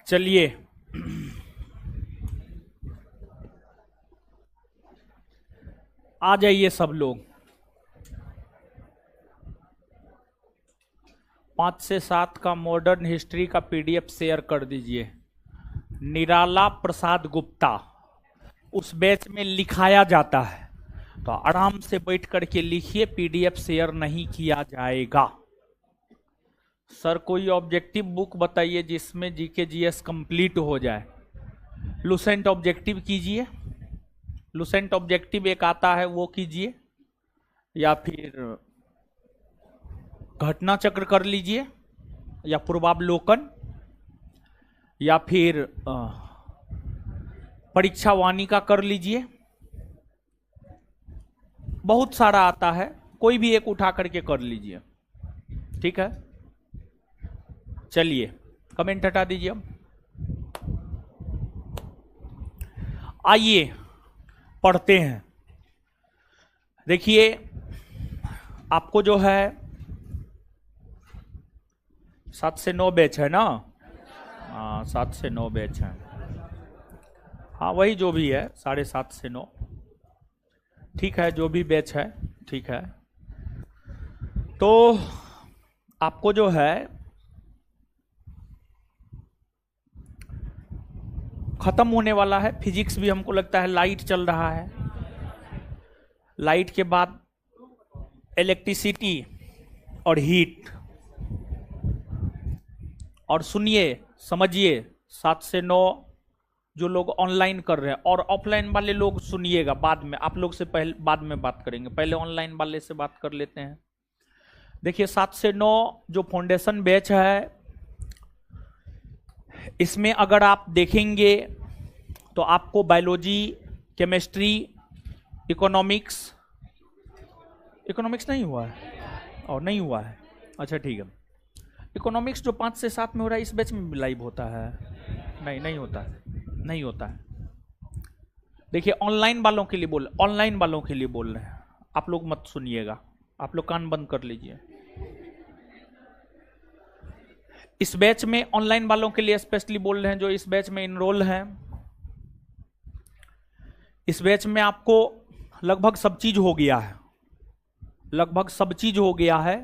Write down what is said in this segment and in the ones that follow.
चलिए, आ जाइए सब लोग। 5 से 7 का मॉडर्न हिस्ट्री का पीडीएफ शेयर कर दीजिए। निराला प्रसाद गुप्ता उस बैच में लिखाया जाता है, तो आराम से बैठ करके लिखिए, पीडीएफ शेयर नहीं किया जाएगा। सर कोई ऑब्जेक्टिव बुक बताइए जिसमें जीके जीएस कंप्लीट हो जाए। लुसेंट ऑब्जेक्टिव कीजिए, लुसेंट ऑब्जेक्टिव एक आता है वो कीजिए, या फिर घटना चक्र कर लीजिए, या पूर्वावलोकन, या फिर परीक्षा वानिका कर लीजिए। बहुत सारा आता है, कोई भी एक उठा करके कर लीजिए, ठीक है। चलिए कमेंट हटा दीजिए। अब आइए पढ़ते हैं। देखिए आपको जो है 7 से 9 बैच है ना। हाँ 7 से 9 बैच है। हाँ वही जो भी है 7:30 से 9, ठीक है, जो भी बैच है ठीक है। तो आपको जो है खत्म होने वाला है फिजिक्स भी, हमको लगता है लाइट चल रहा है। लाइट के बाद इलेक्ट्रिसिटी और हीट। और सुनिए समझिए, 7 से 9 जो लोग ऑनलाइन कर रहे हैं, और ऑफलाइन वाले लोग सुनिएगा, बाद में आप लोग से पहले बाद में बात करेंगे, पहले ऑनलाइन वाले से बात कर लेते हैं। देखिए 7 से 9 जो फाउंडेशन बैच है, इसमें अगर आप देखेंगे तो आपको बायोलॉजी, केमिस्ट्री, इकोनॉमिक्स नहीं हुआ है और नहीं हुआ है, अच्छा ठीक है। इकोनॉमिक्स जो 5 से 7 में हो रहा है, इस बैच में भी लाइव होता है? नहीं होता है, नहीं होता है। देखिए ऑनलाइन वालों के लिए बोल रहे हैं, आप लोग मत सुनिएगा, आप लोग कान बंद कर लीजिए। इस बैच में ऑनलाइन वालों के लिए स्पेशली बोल रहे हैं, जो इस बैच में इनरोल हैं। इस बैच में आपको लगभग सब चीज हो गया है, लगभग सब चीज हो गया है।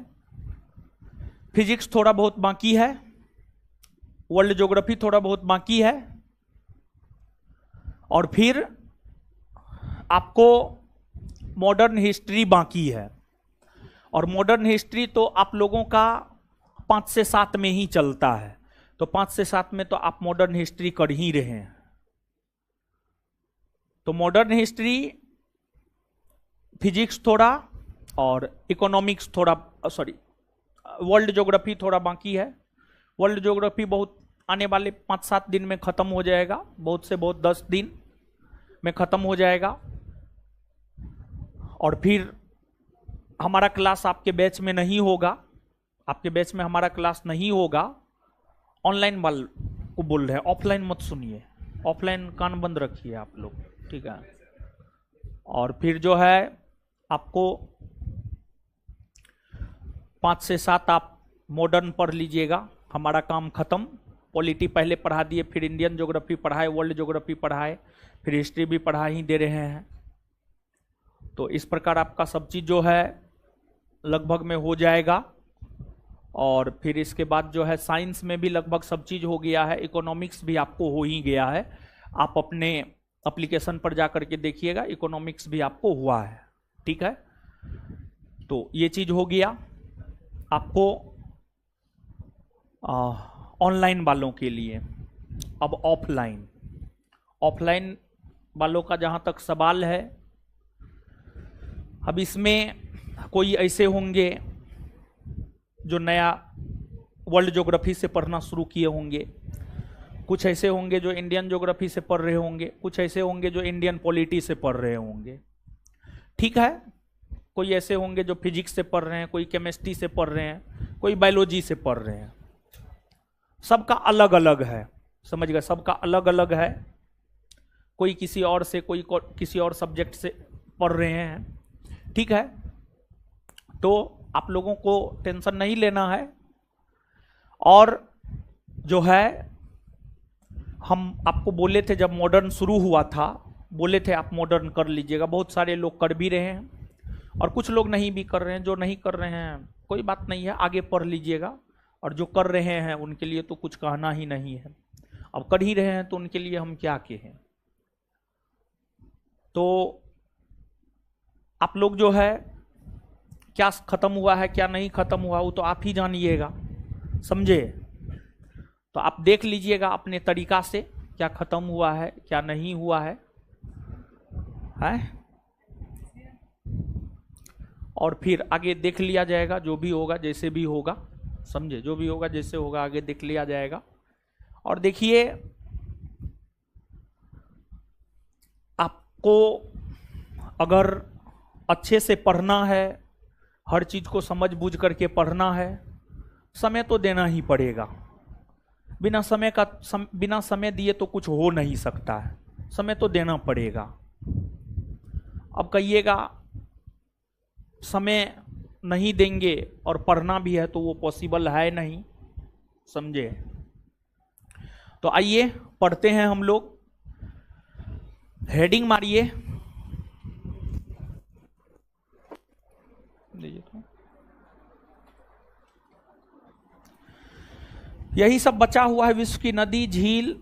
फिजिक्स थोड़ा बहुत बाकी है, वर्ल्ड ज्योग्राफी थोड़ा बहुत बाकी है, और फिर आपको मॉडर्न हिस्ट्री बाकी है। और मॉडर्न हिस्ट्री तो आप लोगों का 5 से 7 में ही चलता है, तो 5 से 7 में तो आप मॉडर्न हिस्ट्री कर ही रहे हैं। तो मॉडर्न हिस्ट्री, फिजिक्स थोड़ा, और इकोनॉमिक्स थोड़ा, सॉरी वर्ल्ड ज्योग्राफी थोड़ा बाकी है। वर्ल्ड ज्योग्राफी बहुत आने वाले 5-7 दिन में खत्म हो जाएगा, बहुत से बहुत 10 दिन में खत्म हो जाएगा। और फिर हमारा क्लास आपके बैच में नहीं होगा, आपके बैच में हमारा क्लास नहीं होगा। ऑनलाइन वाल को बोल रहे हैं, ऑफलाइन मत सुनिए, ऑफलाइन कान बंद रखिए आप लोग, ठीक है। और फिर जो है आपको 5 से 7 आप मॉडर्न पढ़ लीजिएगा, हमारा काम खत्म। पॉलिटी पहले पढ़ा दिए, फिर इंडियन ज्योग्राफी पढ़ाए, वर्ल्ड ज्योग्राफी पढ़ाए, फिर हिस्ट्री भी पढ़ा ही दे रहे हैं। तो इस प्रकार आपका सब चीज जो है लगभग में हो जाएगा। और फिर इसके बाद जो है साइंस में भी लगभग सब चीज हो गया है, इकोनॉमिक्स भी आपको हो ही गया है। आप अपने एप्लीकेशन पर जाकर के देखिएगा, इकोनॉमिक्स भी आपको हुआ है, ठीक है। तो ये चीज हो गया आपको ऑनलाइन वालों के लिए। अब ऑफलाइन वालों का जहां तक सवाल है, अब इसमें कोई ऐसे होंगे जो नया वर्ल्ड ज्योग्राफी से पढ़ना शुरू किए होंगे, कुछ ऐसे होंगे जो इंडियन ज्योग्राफी से पढ़ रहे होंगे, कुछ ऐसे होंगे जो इंडियन पॉलिटी से पढ़ रहे होंगे, ठीक है। कोई ऐसे होंगे जो फिजिक्स से पढ़ रहे हैं, कोई केमिस्ट्री से पढ़ रहे हैं, कोई बायोलॉजी से पढ़ रहे हैं। सबका अलग अलग है, समझ गए, सबका अलग अलग है। कोई किसी और से, कोई किसी और सब्जेक्ट से पढ़ रहे हैं, ठीक है। तो आप लोगों को टेंशन नहीं लेना है। और जो है हम आपको बोले थे जब मॉडर्न शुरू हुआ था, बोले थे आप मॉडर्न कर लीजिएगा, बहुत सारे लोग कर भी रहे हैं और कुछ लोग नहीं भी कर रहे हैं। जो नहीं कर रहे हैं कोई बात नहीं है, आगे पढ़ लीजिएगा, और जो कर रहे हैं उनके लिए तो कुछ कहना ही नहीं है। अब कर ही रहे हैं तो उनके लिए हम क्या कहें। तो आप लोग जो है क्या खत्म हुआ है क्या नहीं खत्म हुआ वो तो आप ही जानिएगा, समझे। तो आप देख लीजिएगा अपने तरीका से क्या खत्म हुआ है क्या नहीं हुआ है, और फिर आगे देख लिया जाएगा, जो भी होगा जैसे भी होगा, समझे, जो भी होगा जैसे होगा आगे देख लिया जाएगा। और देखिए आपको अगर अच्छे से पढ़ना है, हर चीज को समझ बूझ करके पढ़ना है, समय तो देना ही पड़ेगा। बिना समय दिए तो कुछ हो नहीं सकता है, समय तो देना पड़ेगा। अब कहिएगा समय नहीं देंगे और पढ़ना भी है तो वो पॉसिबल है नहीं, समझे। तो आइए पढ़ते हैं हम लोग। हेडिंग मारिए, तो यही सब बचा हुआ है। विश्व की नदी, झील,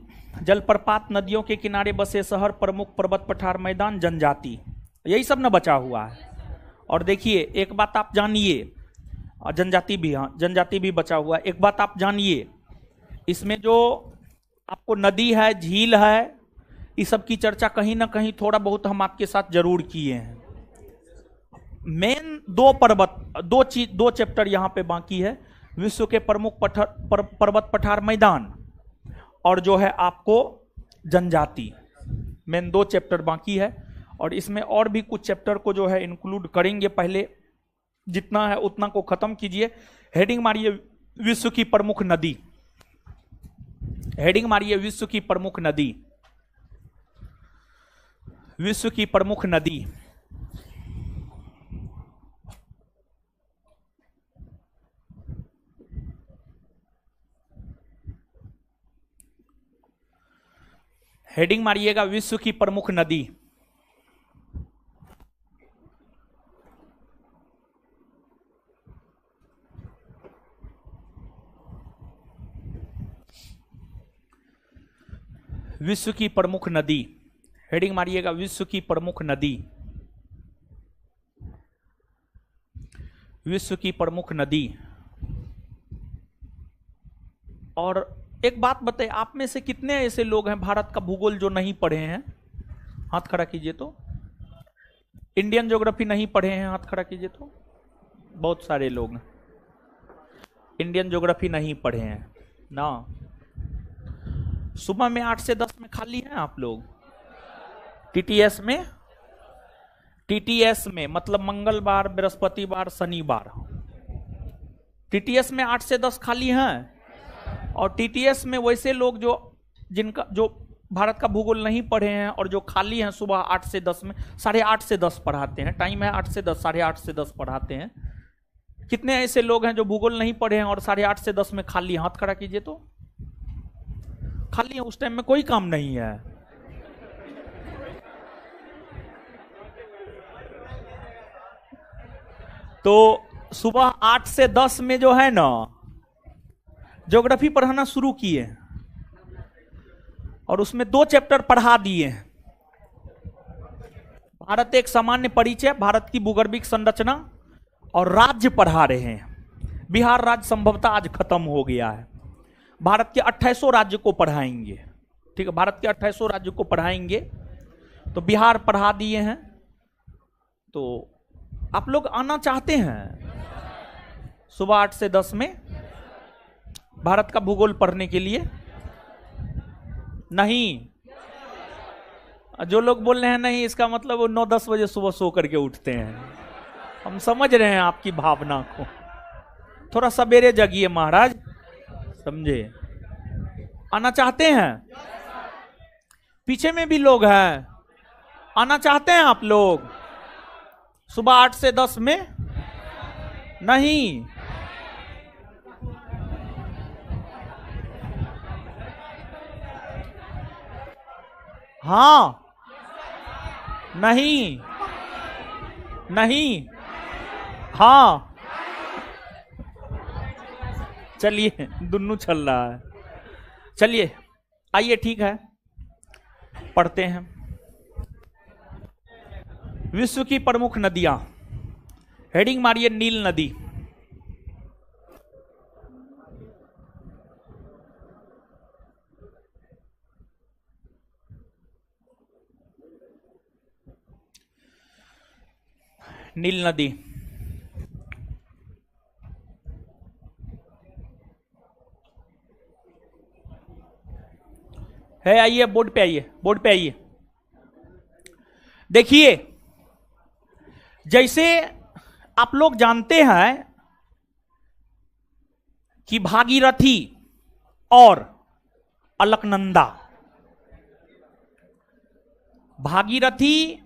जलप्रपात, नदियों के किनारे बसे शहर, प्रमुख पर्वत, पठार, मैदान, जनजाति, यही सब ना बचा हुआ है। और देखिए एक बात आप जानिए, और जनजाति भी, हाँ जनजाति भी बचा हुआ है। एक बात आप जानिए, इसमें जो आपको नदी है, झील है, इस सब की चर्चा कहीं ना कहीं थोड़ा बहुत हम आपके साथ जरूर किए हैं। मेन दो चैप्टर यहां पे बाकी है, विश्व के प्रमुख पर्वत, पठार, मैदान, और जो है आपको जनजाति। मेन 2 चैप्टर बाकी है, और इसमें और भी कुछ चैप्टर को जो है इंक्लूड करेंगे। पहले जितना है उतना को खत्म कीजिए। हेडिंग मारिए विश्व की प्रमुख नदी, हेडिंग मारिए विश्व की प्रमुख नदी, विश्व की प्रमुख नदी। हेडिंग मारिएगा विश्व की प्रमुख नदी। विश्व की प्रमुख नदी, हेडिंग मारिएगा विश्व की प्रमुख नदी, विश्व की प्रमुख नदी। और एक बात बताइए, आप में से कितने ऐसे लोग हैं भारत का भूगोल जो नहीं पढ़े हैं? हाथ खड़ा कीजिए। तो इंडियन ज्योग्राफी नहीं पढ़े हैं, हाथ खड़ा कीजिए। तो बहुत सारे लोग इंडियन ज्योग्राफी नहीं पढ़े हैं ना। सुबह में 8 से 10 में खाली हैं आप लोग? टीटीएस में, टीटीएस में मतलब मंगलवार, बृहस्पतिवार, शनिवार, टीटीएस में 8 से 10 खाली हैं। और टीटीएस में वैसे लोग जो भारत का भूगोल नहीं पढ़े हैं और जो खाली हैं, सुबह 8 से 10 में 8:30 से 10 पढ़ाते हैं, टाइम है 8 से 10, 8:30 से 10 पढ़ाते हैं। कितने ऐसे लोग हैं जो भूगोल नहीं पढ़े हैं और 8:30 से 10 में खाली? हाथ खड़ा कीजिए। तो खाली है, उस टाइम में कोई काम नहीं है। तो सुबह 8 से 10 में जो है ना ज्योग्राफी पढ़ाना शुरू किए और उसमें 2 चैप्टर पढ़ा दिए हैं। भारत एक सामान्य परिचय, भारत की भूगर्भिक संरचना, और राज्य पढ़ा रहे हैं। बिहार राज्य संभवतः आज खत्म हो गया है। भारत के 2800 राज्य को पढ़ाएंगे, ठीक है, भारत के 2800 राज्य को पढ़ाएंगे। तो बिहार पढ़ा दिए हैं। तो आप लोग आना चाहते हैं सुबह 8 से 10 में भारत का भूगोल पढ़ने के लिए? नहीं, जो लोग बोल रहे हैं नहीं, इसका मतलब वो 9-10 बजे सुबह सो करके उठते हैं। हम समझ रहे हैं आपकी भावना को, थोड़ा सवेरे जगिए महाराज, समझे। आना चाहते हैं? पीछे में भी लोग हैं, आना चाहते हैं आप लोग सुबह 8 से 10 में? नहीं, हां, नहीं, नहीं, हां। चलिए, दुन्नू चल रहा है। चलिए आइए, ठीक है, पढ़ते हैं। विश्व की प्रमुख नदियां, हेडिंग मारिए नील नदी। नील नदी, है, आइए बोर्ड पे आइए, बोर्ड पे आइए। देखिए, जैसे आप लोग जानते हैं कि भागीरथी और अलकनंदा, भागीरथी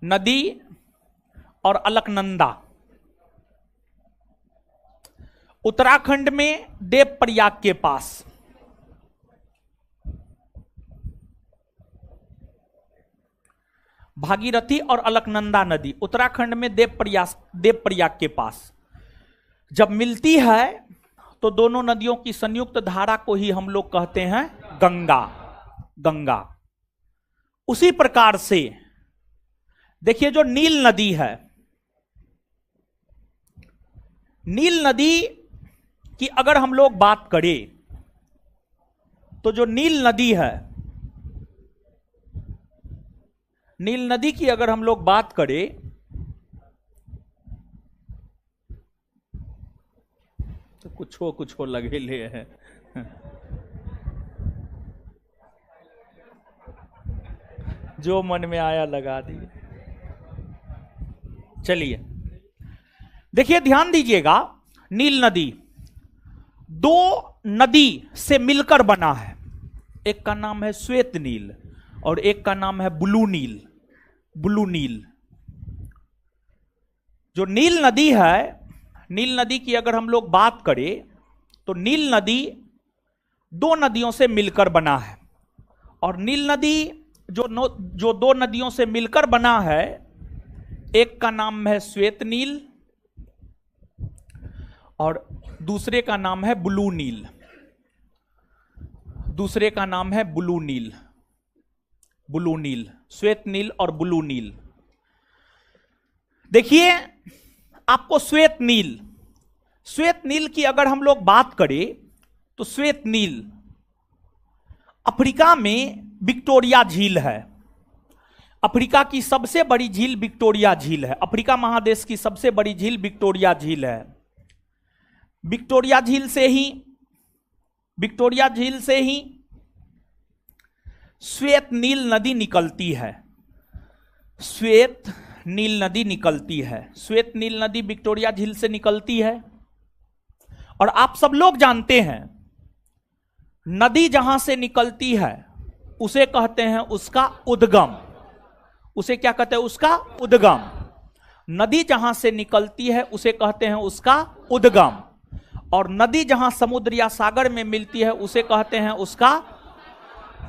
नदी और अलकनंदा उत्तराखंड में देवप्रयाग के पास, भागीरथी और अलकनंदा नदी उत्तराखंड में देवप्रयाग के पास जब मिलती है तो दोनों नदियों की संयुक्त धारा को ही हम लोग कहते हैं गंगा। गंगा। उसी प्रकार से देखिए, जो नील नदी है, नील नदी की अगर हम लोग बात करें तो जो नील नदी है, नील नदी की अगर हम लोग बात करें तो कुछ हो लगे ले हैं। जो मन में आया लगा दिए। चलिए देखिए, ध्यान दीजिएगा, नील नदी दो नदी से मिलकर बना है। एक का नाम है श्वेत नील और एक का नाम है ब्लू नील। ब्लू नील, जो नील नदी है, नील नदी की अगर हम लोग बात करें तो नील नदी दो नदियों से मिलकर बना है। और नील नदी जो दो नदियों से मिलकर बना है, एक का नाम है श्वेत नील और दूसरे का नाम है ब्लू नील। दूसरे का नाम है ब्लू नील। ब्लू नील, श्वेत नील और ब्लू नील। देखिए, आपको श्वेत नील की अगर हम लोग बात करें तो श्वेत नील अफ्रीका में विक्टोरिया झील है। अफ्रीका की सबसे बड़ी झील विक्टोरिया झील है। अफ्रीका महादेश की सबसे बड़ी झील विक्टोरिया झील है। विक्टोरिया झील से ही श्वेत नील नदी निकलती है। श्वेत नील नदी निकलती है। श्वेत नील नदी विक्टोरिया झील से निकलती है। और आप सब लोग जानते हैं, नदी जहां से निकलती है उसे कहते हैं उसका उद्गम। उसे क्या कहते हैं? उसका उद्गम। नदी जहां से निकलती है उसे कहते हैं उसका उद्गम। और नदी जहां समुद्र या सागर में मिलती है उसे कहते हैं उसका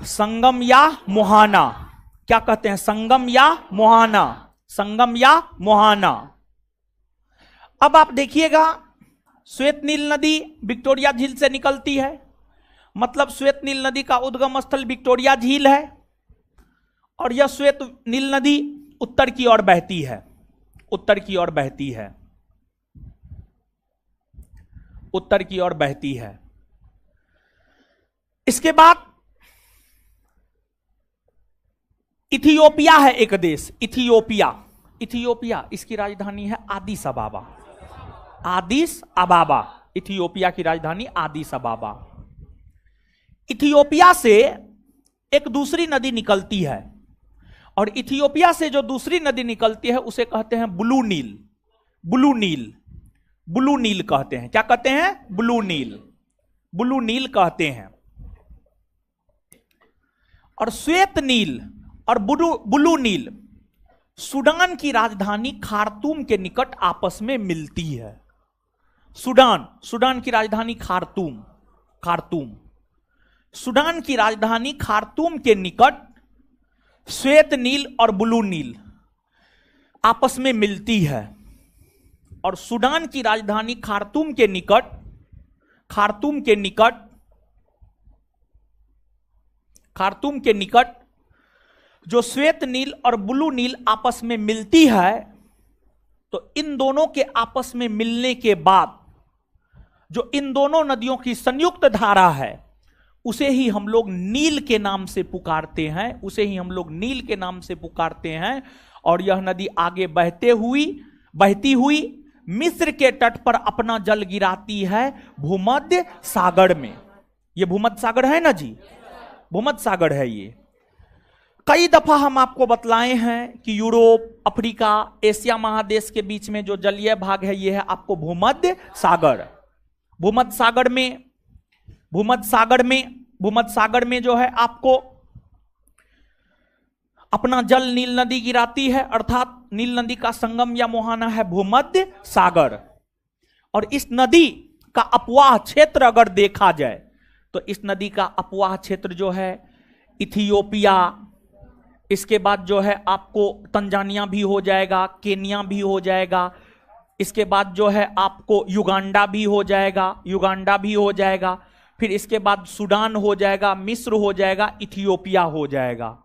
संगम या मुहाना। क्या कहते हैं? संगम या मुहाना। संगम या मुहाना। अब आप देखिएगा, श्वेत नील नदी विक्टोरिया झील से निकलती है, मतलब श्वेत नील नदी का उद्गम स्थल विक्टोरिया झील है। और यह श्वेत नील नदी उत्तर की ओर बहती है। उत्तर की ओर बहती है। उत्तर की ओर बहती है। इसके बाद इथियोपिया है एक देश, इथियोपिया। इथियोपिया, इसकी राजधानी है आदिस अबाबा। आदिस अबाबा, इथियोपिया की राजधानी आदिस अबाबा। इथियोपिया से एक दूसरी नदी निकलती है और इथियोपिया से जो दूसरी नदी निकलती है उसे कहते हैं ब्लू नील। ब्लू नील, ब्लू नील कहते हैं। क्या कहते हैं? ब्लू नील। ब्लू नील कहते हैं। और श्वेत नील और ब्लू नील सूडान की राजधानी खार्तूम के निकट आपस में मिलती है। सूडान की राजधानी खार्तूम। सूडान की राजधानी खार्तूम के निकट श्वेत नील और ब्लू नील आपस में मिलती है, और सूडान की राजधानी खार्तूम के निकट जो श्वेत नील और ब्लू नील आपस में मिलती है, तो इन दोनों के आपस में मिलने के बाद जो इन दोनों नदियों की संयुक्त धारा है उसे ही हम लोग नील के नाम से पुकारते हैं, और यह नदी आगे बहती हुई मिस्र के तट पर अपना जल गिराती है भूमध्य सागर में। यह भूमध्य सागर है ना जी, भूमध्य सागर है। ये कई दफा हम आपको बतलाए हैं कि यूरोप, अफ्रीका, एशिया महादेश के बीच में जो जलीय भाग है यह है आपको भूमध्य सागर। भूमध्य सागर में जो है आपको अपना जल नील नदी गिराती है, अर्थात नील नदी का संगम या मुहाना है भूमध्य सागर। और इस नदी का अपवाह क्षेत्र अगर देखा जाए तो इस नदी का अपवाह क्षेत्र जो है इथियोपिया, इसके बाद जो है आपको तंजानिया भी हो जाएगा, केन्या भी हो जाएगा, इसके बाद जो है आपको युगांडा भी हो जाएगा, फिर इसके बाद सूडान हो जाएगा, मिस्र हो जाएगा, इथियोपिया हो जाएगा।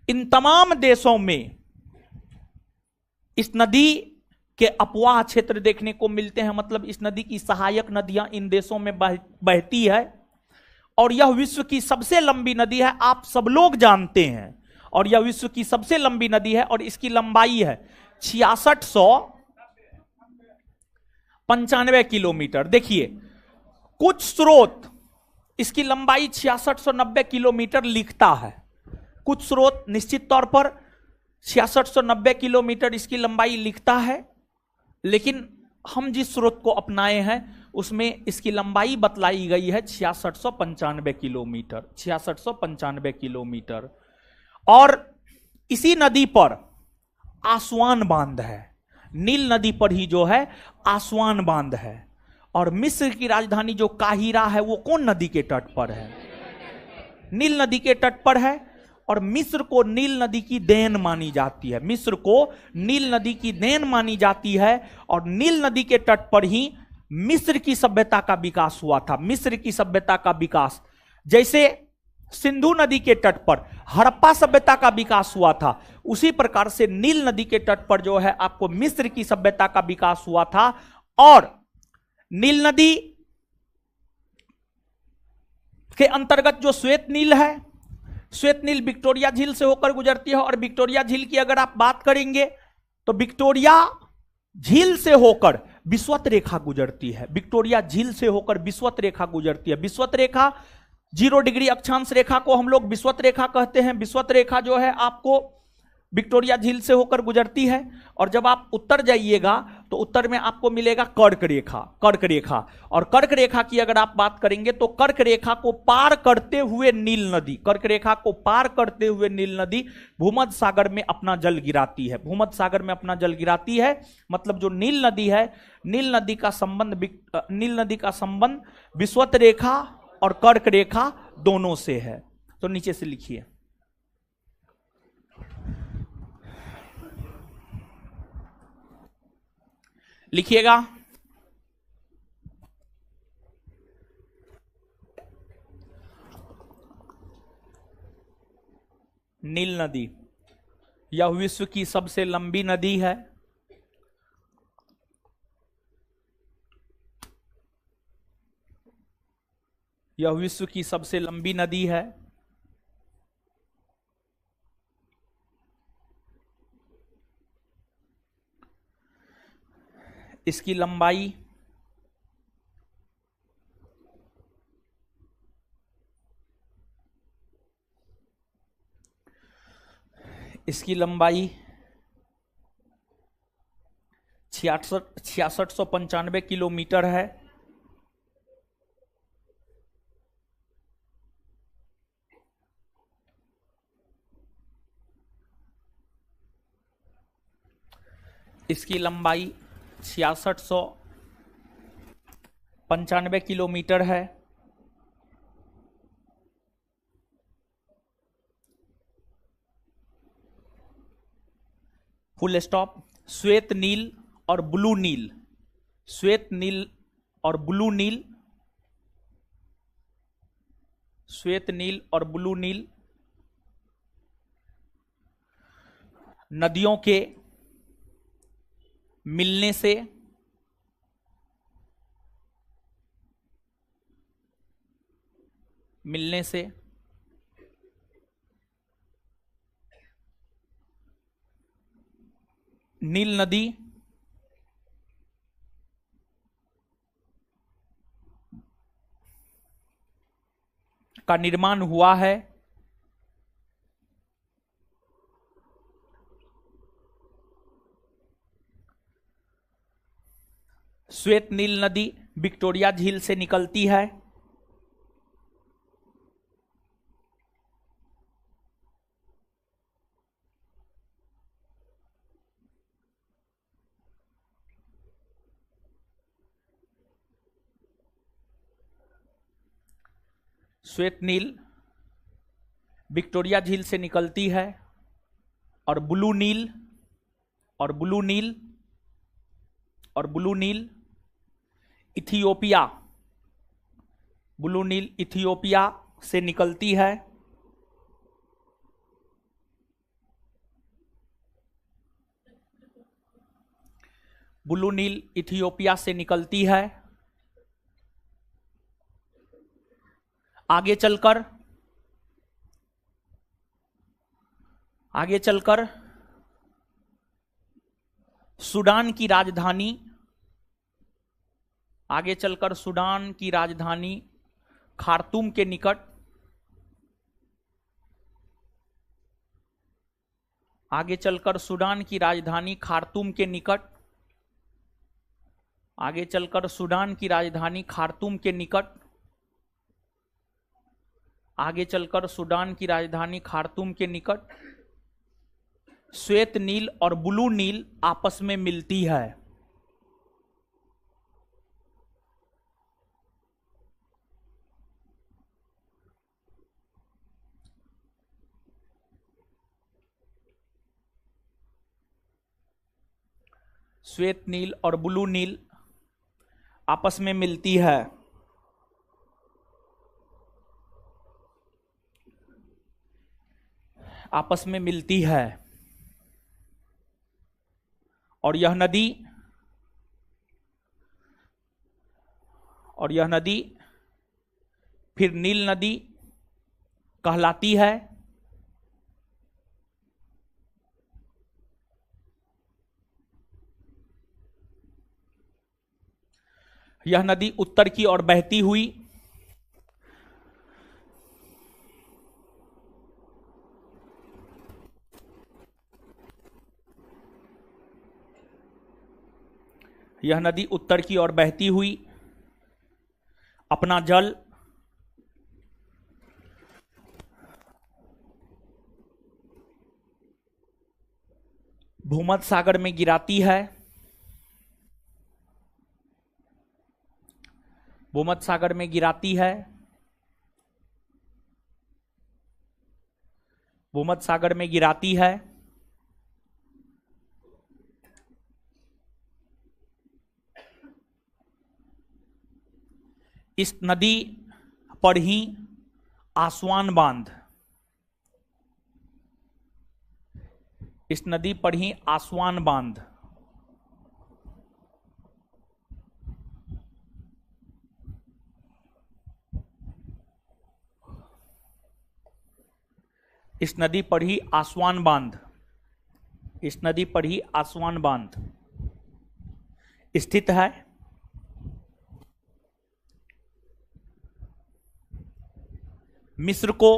इन तमाम देशों में इस नदी के अपवाह क्षेत्र देखने को मिलते हैं, मतलब इस नदी की सहायक नदियां इन देशों में बहती है, और यह विश्व की सबसे लंबी नदी है, आप सब लोग जानते हैं। और यह विश्व की सबसे लंबी नदी है और इसकी लंबाई है 6695 किलोमीटर। देखिए, कुछ स्रोत इसकी लंबाई 6690 किलोमीटर लिखता है, कुछ स्रोत निश्चित तौर पर 6690 किलोमीटर इसकी लंबाई लिखता है, लेकिन हम जिस स्रोत को अपनाए हैं उसमें इसकी लंबाई बतलाई गई है 6695 किलोमीटर। और इसी नदी पर आसवान बांध है, नील नदी पर ही जो है आसवान बांध है। और मिस्र की राजधानी जो काहिरा है वो कौन नदी के तट पर है? नील नदी के तट पर है। और मिस्र को नील नदी की देन मानी जाती है, और नील नदी के तट पर ही मिस्र की सभ्यता का विकास हुआ था। जैसे सिंधु नदी के तट पर हड़प्पा सभ्यता का विकास हुआ था, उसी प्रकार से नील नदी के तट पर जो है आपको मिस्र की सभ्यता का विकास हुआ था। और नील नदी के अंतर्गत जो श्वेत नील है, श्वेत नील विक्टोरिया झील से होकर गुजरती है, और विक्टोरिया झील की अगर आप बात करेंगे तो विक्टोरिया झील से होकर विषुवत रेखा गुजरती है। विषुवत रेखा 0 डिग्री अक्षांश रेखा को हम लोग विषुवत रेखा कहते हैं। विषुवत रेखा जो है आपको विक्टोरिया झील से होकर गुजरती है। और जब आप उत्तर जाइएगा तो उत्तर में आपको मिलेगा कर्क रेखा। और कर्क रेखा की अगर आप बात करेंगे तो कर्क रेखा को पार करते हुए नील नदी भूमध्य सागर में अपना जल गिराती है। मतलब जो नील नदी है, नील नदी का संबंध विषुवत रेखा और कर्क रेखा दोनों से है। तो नीचे से लिखिए, लिखिएगा नील नदी यह विश्व की सबसे लंबी नदी है। इसकी लंबाई 6695 किलोमीटर है। इसकी लंबाई 6695 किलोमीटर है। Full stop. श्वेत नील और ब्लू नील, श्वेत नील और ब्लू नील, श्वेत नील और ब्लू नील नदियों के मिलने से नील नदी का निर्माण हुआ है। श्वेत नील नदी विक्टोरिया झील से निकलती है। श्वेत नील विक्टोरिया झील से निकलती है और ब्लू नील और ब्लू नील और ब्लू नील इथियोपिया, ब्लू नील इथियोपिया से निकलती है। ब्लू नील इथियोपिया से निकलती है। आगे चलकर सूडान की राजधानी, आगे चलकर सूडान की राजधानी खार्तूम के निकट, आगे चलकर सूडान की राजधानी खार्तूम के निकट, आगे चलकर सूडान की राजधानी खार्तूम के निकट, आगे चलकर सूडान की राजधानी खार्तूम के निकट श्वेत नील और ब्लू नील आपस में मिलती है। श्वेत नील और ब्लू नील आपस में मिलती है। आपस में मिलती है और यह नदी फिर नील नदी कहलाती है। यह नदी उत्तर की ओर बहती हुई यह नदी उत्तर की ओर बहती हुई अपना जल भूमध्य सागर में गिराती है। भूमध्य सागर में गिराती है। भूमध्य सागर में गिराती है। इस नदी पर ही आसवान बांध, इस नदी पर ही आसवान बांध इस नदी पर ही आसवान बांध, इस नदी पर ही आसवान बांध स्थित है। मिस्र को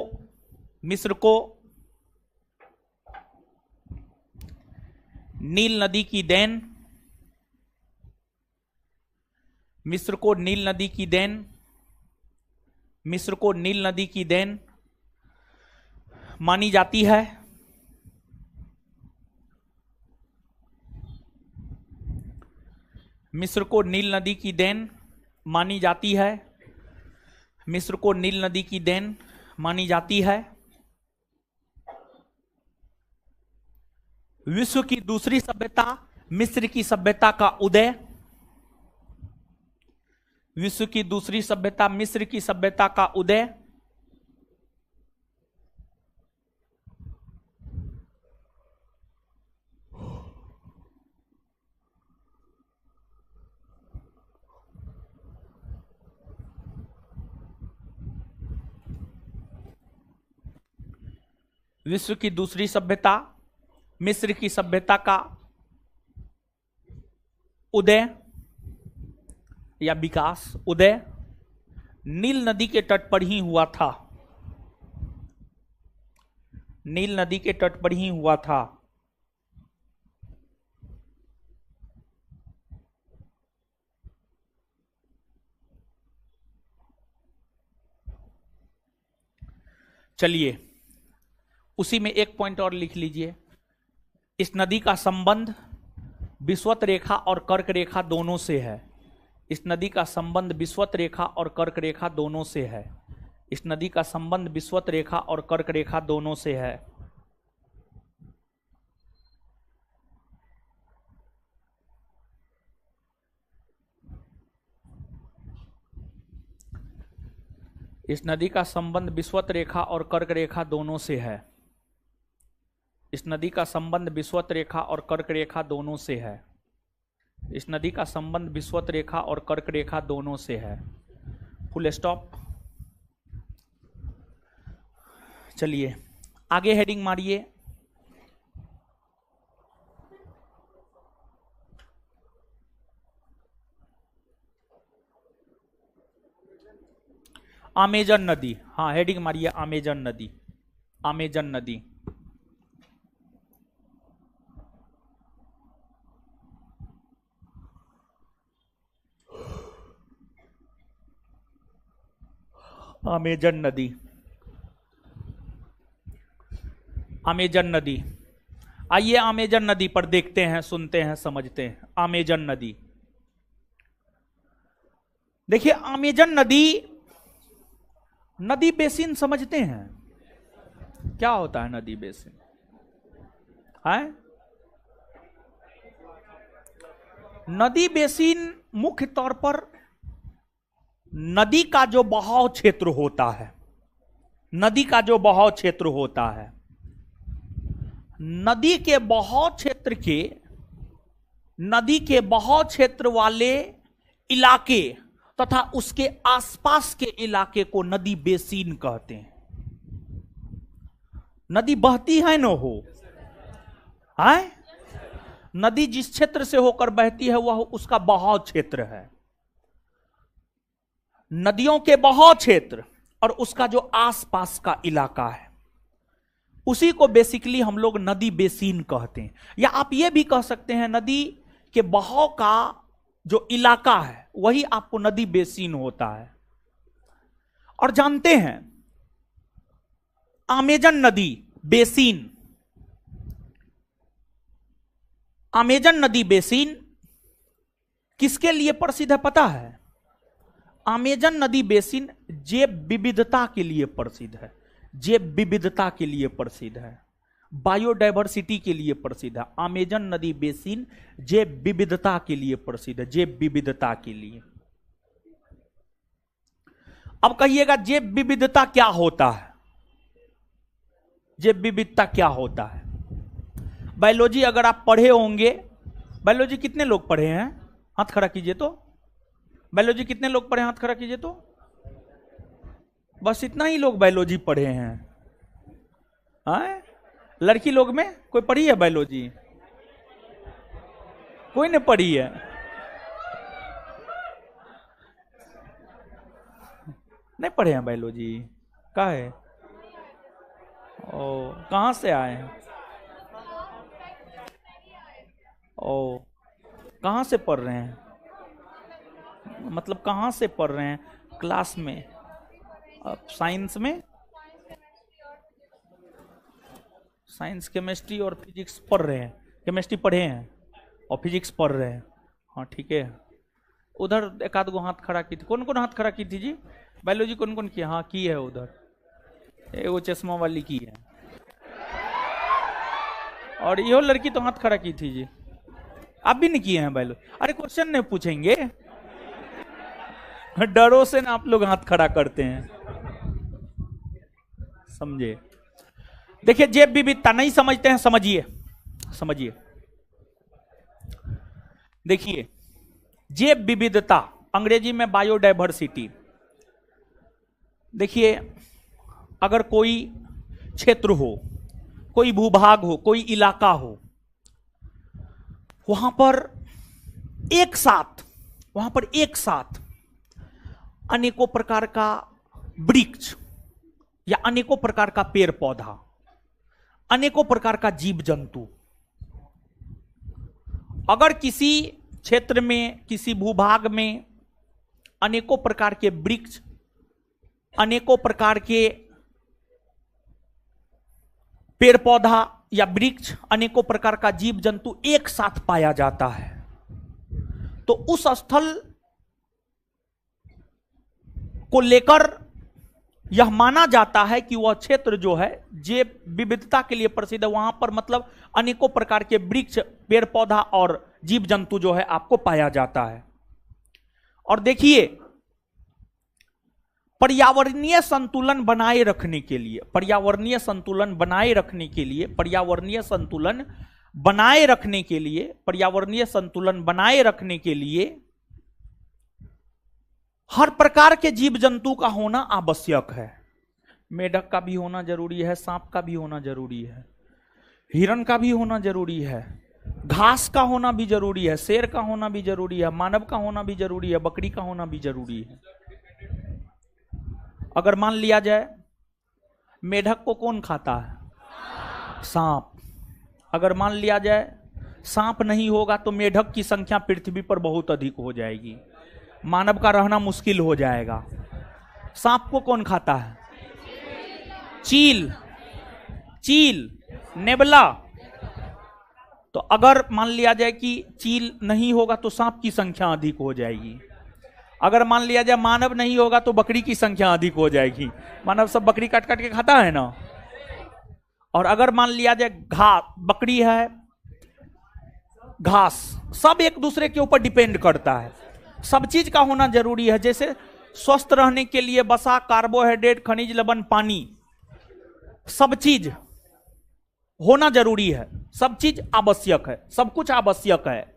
नील नदी की देन, मिस्र को नील नदी की देन, मिस्र को नील नदी की देन मानी जाती है। मिस्र को नील नदी की देन मानी जाती है। मिस्र को नील नदी की देन मानी जाती है। विश्व की दूसरी सभ्यता मिस्र की सभ्यता का उदय। विश्व की दूसरी सभ्यता मिस्र की सभ्यता का उदय। विश्व की दूसरी सभ्यता मिस्र की सभ्यता का उदय या विकास। उदय नील नदी के तट पर ही हुआ था। नील नदी के तट पर ही हुआ था। चलिए उसी में एक पॉइंट और लिख लीजिए। इस नदी का संबंध विषुवत रेखा और कर्क रेखा दोनों से है। इस नदी का संबंध विषुवत रेखा और कर्क रेखा दोनों से है। इस नदी का संबंध विषुवत रेखा और कर्क रेखा दोनों से है। इस नदी का संबंध विषुवत रेखा और कर्क रेखा दोनों से है। इस नदी का संबंध विषुवत रेखा और कर्क रेखा दोनों से है। इस नदी का संबंध विषुवत रेखा और कर्क रेखा दोनों से है। Full stop. चलिए आगे हेडिंग मारिए। अमेजन नदी। हाँ हेडिंग मारिए अमेजन नदी। अमेजन नदी। अमेजन नदी। अमेजन नदी। आइए अमेजन नदी पर देखते हैं, सुनते हैं, समझते हैं। अमेजन नदी देखिए। अमेजन नदी, नदी बेसिन समझते हैं क्या होता है? नदी बेसिन है। नदी बेसिन मुख्य तौर पर नदी का जो बहाव क्षेत्र होता है, नदी का जो बहाव क्षेत्र होता है, नदी के बहाव क्षेत्र के, नदी के बहाव क्षेत्र वाले इलाके तथा उसके आसपास के इलाके को नदी बेसिन कहते हैं। नदी बहती है न हो, है? नदी जिस क्षेत्र से होकर बहती है वह उसका बहाव क्षेत्र है। नदियों के बहाव क्षेत्र और उसका जो आसपास का इलाका है उसी को बेसिकली हम लोग नदी बेसिन कहते हैं। या आप ये भी कह सकते हैं नदी के बहाव का जो इलाका है वही आपको नदी बेसिन होता है। और जानते हैं अमेजन नदी बेसिन, अमेजन नदी बेसिन किसके लिए प्रसिद्ध है पता है? अमेजन नदी बेसिन जैव विविधता के लिए प्रसिद्ध है। जैव विविधता के लिए प्रसिद्ध है, बायोडायवर्सिटी के लिए प्रसिद्ध है। अमेजन नदी बेसिन जैव विविधता के लिए प्रसिद्ध है, जैव विविधता के लिए। अब कहिएगा जैव विविधता क्या होता है? जैव विविधता क्या होता है? बायोलॉजी अगर आप पढ़े होंगे, बायोलॉजी कितने लोग पढ़े हैं? हाथ खड़ा कीजिए तो। बायोलॉजी कितने लोग पढ़े? हाथ खड़ा कीजिए तो। बस इतना ही लोग बायोलॉजी पढ़े हैं। हाँ? लड़की लोग में कोई पढ़ी है बायोलॉजी? कोई ने पढ़ी है? नहीं पढ़े हैं बायोलॉजी? क्या है? ओ कहां से आए हैं? ओ कहां से पढ़ रहे हैं? मतलब कहां से पढ़ रहे हैं? क्लास में? साइंस में? साइंस, केमिस्ट्री और फिजिक्स पढ़ रहे हैं। केमिस्ट्री पढ़े हैं और फिजिक्स पढ़ रहे हैं। हाँ ठीक है। उधर एक आध गो हाथ खड़ा की थी। कौन कौन हाथ खड़ा की थी जी? बायोलॉजी कौन कौन की? हाँ की है उधर। वो चश्मा वाली की है। और यो लड़की तो हाथ खड़ा की थी जी, आप भी नहीं किए हैं भाई लोग? अरे क्वेश्चन नहीं पूछेंगे, डरों से ना आप लोग हाथ खड़ा करते हैं, समझे? देखिए जैव विविधता नहीं समझते हैं, समझिए समझिए। देखिए जैव विविधता अंग्रेजी में बायोडाइवर्सिटी। देखिए अगर कोई क्षेत्र हो, कोई भूभाग हो, कोई इलाका हो, वहां पर एक साथ अनेकों प्रकार का वृक्ष या अनेकों प्रकार का पेड़ पौधा, अनेकों प्रकार का जीव जंतु, अगर किसी क्षेत्र में, किसी भूभाग में अनेकों प्रकार के वृक्ष, अनेकों प्रकार के पेड़ पौधा या वृक्ष, अनेकों प्रकार का जीव जंतु एक साथ पाया जाता है, तो उस स्थल को लेकर यह माना जाता है कि वह क्षेत्र जो है जैव विविधता के लिए प्रसिद्ध है। वहां पर मतलब अनेकों प्रकार के वृक्ष, पेड़ पौधा और जीव जंतु जो है आपको पाया जाता है। और देखिए पर्यावरणीय संतुलन बनाए रखने के लिए, पर्यावरणीय संतुलन बनाए रखने के लिए, पर्यावरणीय संतुलन बनाए रखने के लिए, पर्यावरणीय संतुलन बनाए रखने के लिए हर प्रकार के जीव जंतु का होना आवश्यक है। मेढक का भी होना जरूरी है, सांप का भी होना जरूरी है, हिरण का भी होना जरूरी है, घास का होना भी जरूरी है, शेर का होना भी जरूरी है, मानव का होना भी जरूरी है, बकरी का होना भी जरूरी है। अगर मान लिया जाए मेढक को कौन खाता है? सांप। अगर मान लिया जाए सांप नहीं होगा तो मेढक की संख्या पृथ्वी पर बहुत अधिक हो जाएगी, मानव का रहना मुश्किल हो जाएगा। सांप को कौन खाता है? चील, चील, नेबला। तो अगर मान लिया जाए कि चील नहीं होगा तो सांप की संख्या अधिक हो जाएगी। अगर मान लिया जाए मानव नहीं होगा तो बकरी की संख्या अधिक हो जाएगी। मानव सब बकरी काट काट के खाता है ना। और अगर मान लिया जाए बकरी है, घास, सब एक दूसरे के ऊपर डिपेंड करता है, सब चीज का होना जरूरी है। जैसे स्वस्थ रहने के लिए वसा, कार्बोहाइड्रेट, खनिज लवण, पानी, सब चीज होना जरूरी है, सब चीज आवश्यक है, सब कुछ आवश्यक है।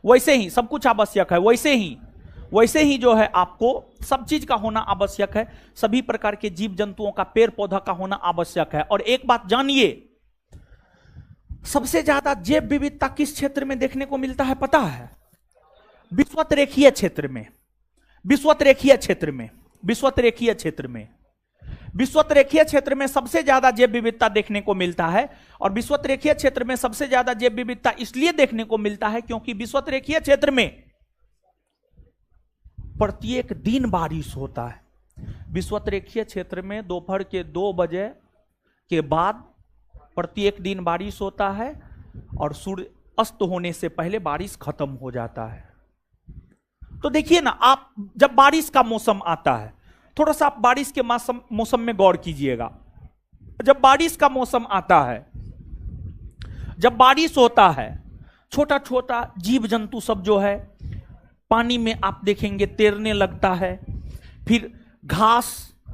वैसे ही सब कुछ आवश्यक है, वैसे ही जो है आपको सब चीज का होना आवश्यक है, सभी प्रकार के जीव जंतुओं का, पेड़ पौधा का होना आवश्यक है। और एक बात जानिए, सबसे ज्यादा जैव विविधता किस क्षेत्र में देखने को मिलता है पता है? विषुवतरेखीय क्षेत्र में, विषुवतरेखीय क्षेत्र में, विषुवतरेखीय क्षेत्र में, विषुवतरेखीय क्षेत्र में सबसे ज्यादा जैव विविधता देखने को मिलता है। और विषुवतरेखीय क्षेत्र में सबसे ज्यादा जैव विविधता इसलिए देखने को मिलता है क्योंकि विषुवतरेखीय क्षेत्र में प्रत्येक दिन बारिश होता है। विषुवतरेखीय क्षेत्र में दोपहर के 2 बजे के बाद प्रत्येक दिन बारिश होता है और सूर्य अस्त होने से पहले बारिश खत्म हो जाता है। तो देखिए ना, आप जब बारिश का मौसम आता है, थोड़ा सा आप बारिश के मौसम में गौर कीजिएगा। जब बारिश का मौसम आता है, जब बारिश होता है, छोटा छोटा जीव जंतु सब जो है पानी में आप देखेंगे तैरने लगता है। फिर घास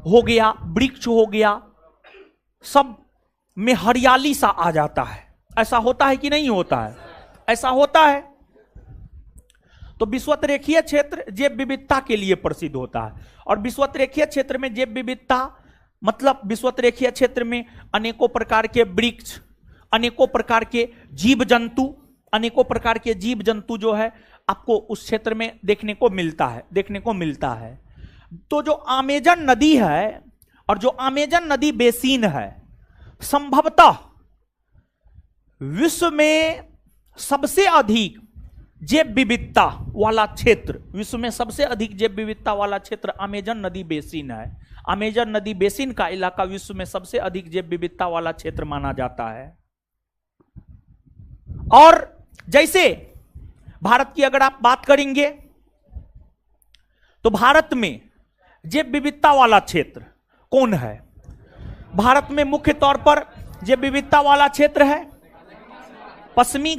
हो गया, वृक्ष हो गया, सब में हरियाली सा आ जाता है। ऐसा होता है कि नहीं होता है? ऐसा होता है। तो विषुवतरेखीय क्षेत्र जैव विविधता के लिए प्रसिद्ध होता है। और विषुवतरेखीय क्षेत्र में जैव विविधता मतलब विषुवतरेखीय क्षेत्र में अनेकों प्रकार के वृक्ष, अनेकों प्रकार के जीव जंतु, अनेकों प्रकार के जीव जंतु जो है आपको उस क्षेत्र में देखने को मिलता है। तो जो अमेजन नदी है और जो अमेजन नदी बेसिन है, संभवतः विश्व में सबसे अधिक जैव विविधता वाला क्षेत्र, विश्व में सबसे अधिक जैव विविधता वाला क्षेत्र अमेजन नदी बेसिन है। अमेजन नदी बेसिन का इलाका विश्व में सबसे अधिक जैव विविधता वाला क्षेत्र माना जाता है। और जैसे भारत की अगर आप बात करेंगे तो भारत में जैव विविधता वाला क्षेत्र कौन है? भारत में मुख्य तौर पर जैव विविधता वाला क्षेत्र है? पश्चिमी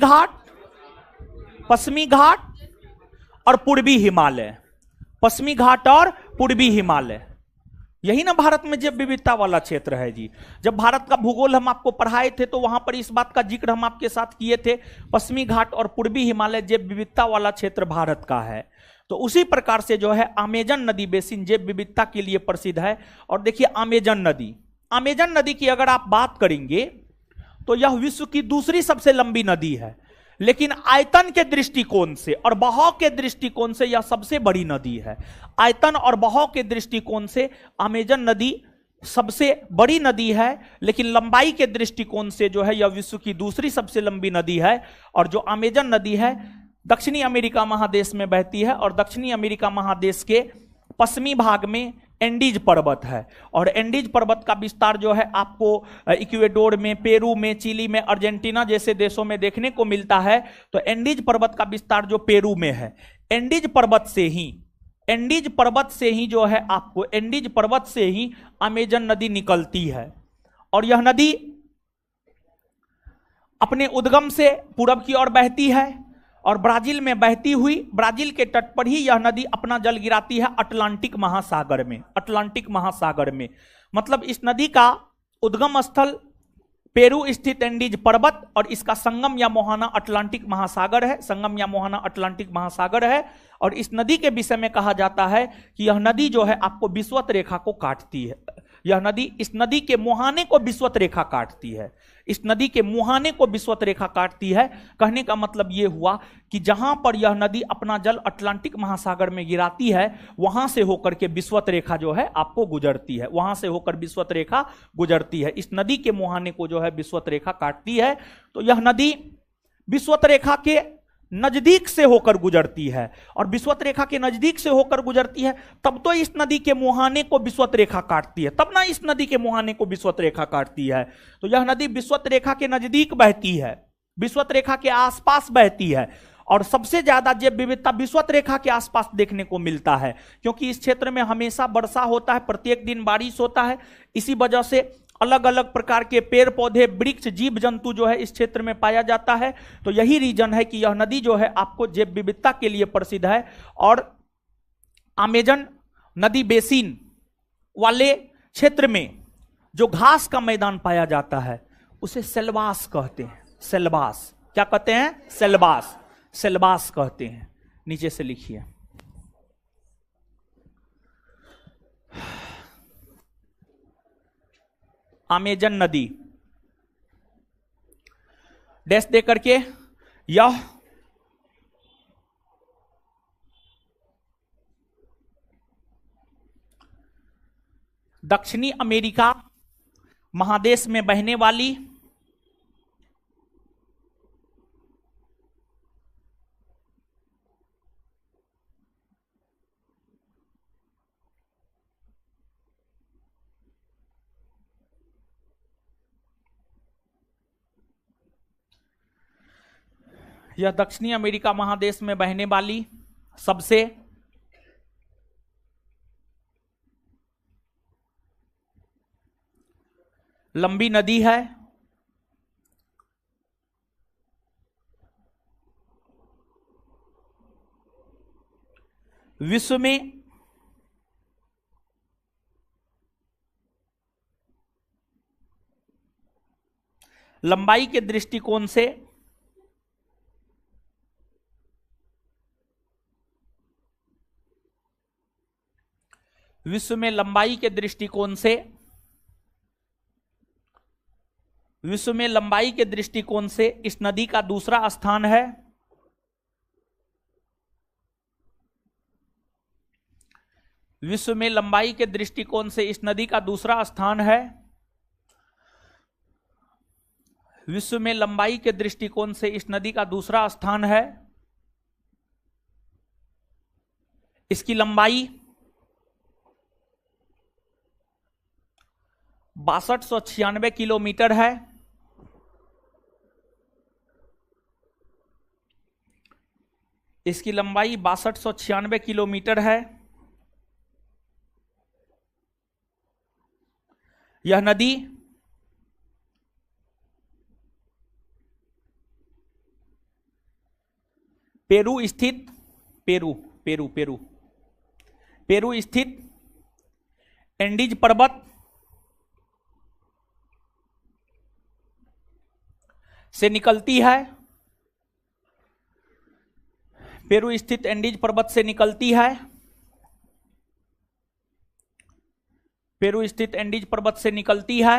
घाट और पूर्वी हिमालय। पश्चिमी घाट और पूर्वी हिमालय, यही ना भारत में जैव विविधता वाला क्षेत्र है जी। जब भारत का भूगोल हम आपको पढ़ाए थे तो वहां पर इस बात का जिक्र हम आपके साथ किए थे, पश्चिमी घाट और पूर्वी हिमालय जैव विविधता वाला क्षेत्र भारत का है। तो उसी प्रकार से जो है अमेजन नदी बेसिन जैव विविधता के लिए प्रसिद्ध है। और देखिए अमेजन नदी की अगर आप बात करेंगे तो यह विश्व की दूसरी सबसे लंबी नदी है, लेकिन आयतन के दृष्टिकोण से और बहाव के दृष्टिकोण से यह सबसे बड़ी नदी है। आयतन और बहाव के दृष्टिकोण से अमेजन नदी सबसे बड़ी नदी है, लेकिन लंबाई के दृष्टिकोण से जो है यह विश्व की दूसरी सबसे लंबी नदी है। और जो अमेजन नदी है दक्षिणी अमेरिका महादेश में बहती है, और दक्षिणी अमेरिका महादेश के पश्चिमी भाग में एंडीज पर्वत है। और एंडीज पर्वत का विस्तार जो है आपको इक्वेडोर में, पेरू में, चिली में, अर्जेंटीना जैसे देशों में देखने को मिलता है। तो एंडीज पर्वत का विस्तार जो पेरू में है, एंडीज पर्वत से ही जो है आपको एंडीज पर्वत से ही अमेजन नदी निकलती है। और यह नदी अपने उद्गम से पूरब की ओर बहती है और ब्राजील में बहती हुई ब्राजील के तट पर ही यह नदी अपना जल गिराती है अटलांटिक महासागर में। मतलब इस नदी का उद्गम स्थल पेरू स्थित एंडीज पर्वत और इसका संगम या मोहाना अटलांटिक महासागर है। और इस नदी के विषय में कहा जाता है कि यह नदी जो है आपको विषुवत रेखा को काटती है। इस नदी के मुहाने को विषुवत रेखा काटती है। कहने का मतलब यह हुआ कि जहां पर यह नदी अपना जल अटलांटिक महासागर में गिराती है, वहां से होकर के विषुवत रेखा जो है आपको गुजरती है। इस नदी के मुहाने को जो है विषुवत रेखा काटती है। तो यह नदी विषुवत रेखा के नजदीक से होकर गुजरती है, और विषुवत रेखा के नजदीक से होकर गुजरती है तब तो इस नदी के मुहाने को विषुवत रेखा काटती है, तो यह नदी विषुवत रेखा के नजदीक बहती है, विषुवत रेखा के आसपास बहती है। और सबसे ज्यादा जैव विविधता विषुवत रेखा के आसपास देखने को मिलता है, क्योंकि इस क्षेत्र में हमेशा वर्षा होता है, प्रत्येक दिन बारिश होता है। इसी वजह से अलग अलग प्रकार के पेड़ पौधे, वृक्ष, जीव जंतु जो है इस क्षेत्र में पाया जाता है। तो यही रीजन है कि यह नदी जो है आपको जैव विविधता के लिए प्रसिद्ध है। और अमेजन नदी बेसिन वाले क्षेत्र में जो घास का मैदान पाया जाता है उसे सेल्वास कहते हैं। क्या कहते हैं? सेल्वास कहते हैं। नीचे से लिखिए, अमेजन नदी डैश दे करके यह दक्षिणी अमेरिका महादेश में बहने वाली यह दक्षिणी अमेरिका महादेश में बहने वाली सबसे लंबी नदी है। विश्व में लंबाई के दृष्टिकोण से इस नदी का दूसरा स्थान है। विश्व में लंबाई के दृष्टिकोण से इस नदी का दूसरा स्थान है। विश्व में लंबाई के दृष्टिकोण से इस नदी का दूसरा स्थान है। इसकी लंबाई 6296 किलोमीटर है। इसकी लंबाई 6296 किलोमीटर है। यह नदी पेरू स्थित पेरू पेरू पेरू पेरू स्थित एंडीज पर्वत से निकलती है, पेरू स्थित एंडीज पर्वत से निकलती है, पेरू स्थित एंडीज पर्वत से निकलती है।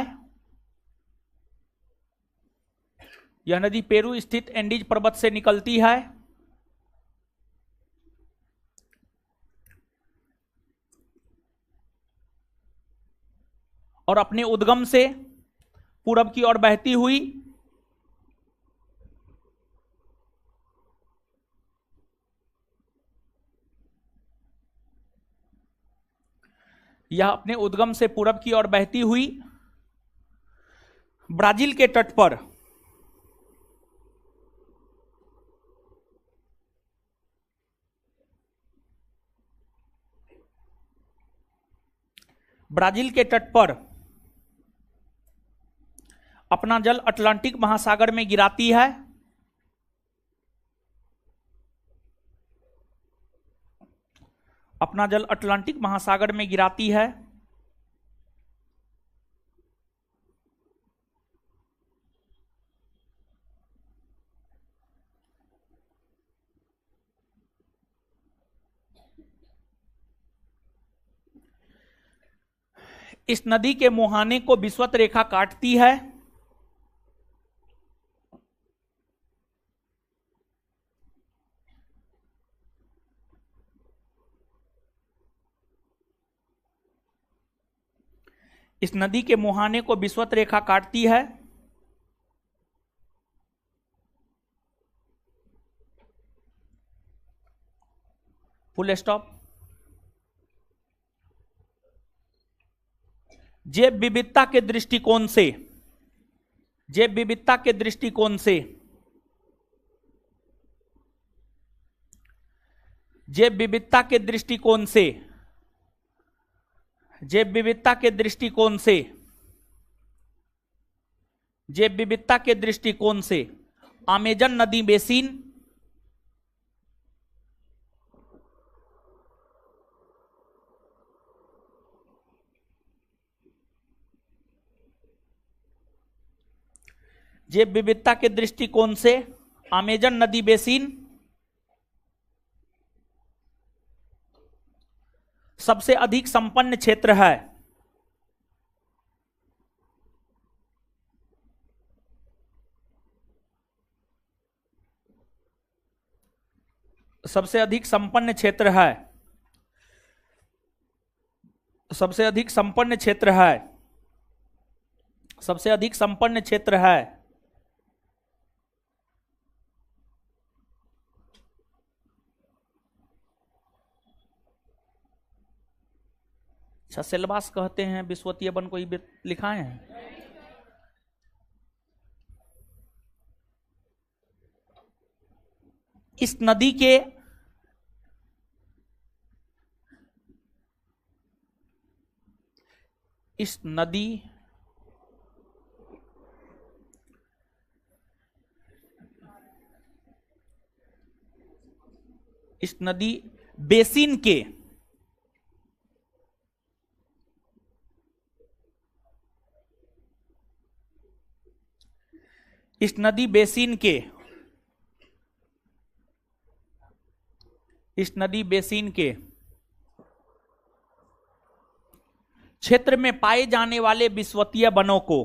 यह नदी पेरू स्थित एंडीज पर्वत से निकलती है और अपने उद्गम से पूरब की ओर बहती हुई यह अपने उद्गम से पूरब की ओर बहती हुई ब्राजील के तट पर ब्राजील के तट पर अपना जल अटलांटिक महासागर में गिराती है अपना जल अटलांटिक महासागर में गिराती है इस नदी के मुहाने को विषुवत रेखा काटती है इस नदी के मुहाने को विषुवत रेखा काटती है फुल स्टॉप। जैव विविधता के दृष्टिकोण से जैव विविधता के दृष्टिकोण से जैव विविधता के दृष्टिकोण से जैव विविधता के दृष्टिकोण से जैव विविधता के दृष्टिकोण से अमेजन नदी बेसिन जैव विविधता के दृष्टिकोण से अमेजन नदी बेसिन सबसे अधिक संपन्न क्षेत्र है सबसे अधिक संपन्न क्षेत्र है सबसे अधिक संपन्न क्षेत्र है सबसे अधिक संपन्न क्षेत्र है अच्छा सिलेबस कहते हैं विश्वतीय वन कोई लिखाए हैं इस नदी के इस नदी इस नदी बेसिन के इस नदी बेसिन के इस नदी बेसिन के क्षेत्र में पाए जाने वाले विश्वतीय वनों को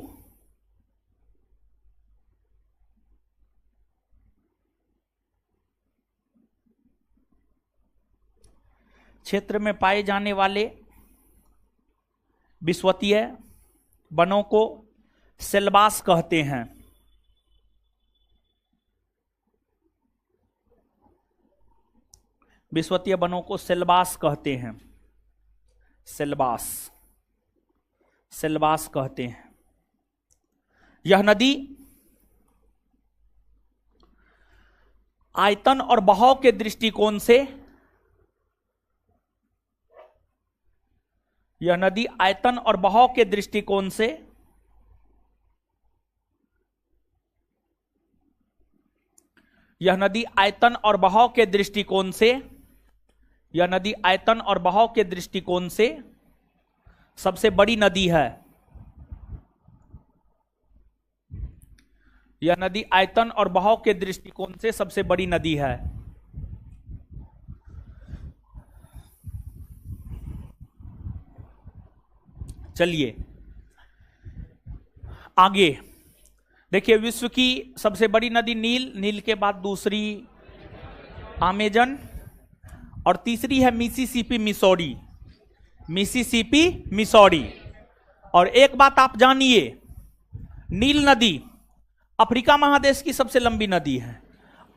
क्षेत्र में पाए जाने वाले विश्वतीय वनों को सेलबास कहते हैं विश्वतीय वनों को सेलबास कहते हैं सेलबास सेलबास कहते हैं यह नदी आयतन और बहाव के दृष्टिकोण से यह नदी आयतन और बहाव के दृष्टिकोण से यह नदी आयतन और बहाव के दृष्टिकोण से, यह नदी आयतन और बहाव के दृष्टिकोण से सबसे बड़ी नदी है। यह नदी आयतन और बहाव के दृष्टिकोण से सबसे बड़ी नदी है। चलिए आगे देखिए, विश्व की सबसे बड़ी नदी नील, नील के बाद दूसरी अमेजन और तीसरी है मिसिसिपी मिसौरी, मिसिसिपी मिसौरी। और एक बात आप जानिए, नील नदी अफ्रीका महादेश की सबसे लंबी नदी है,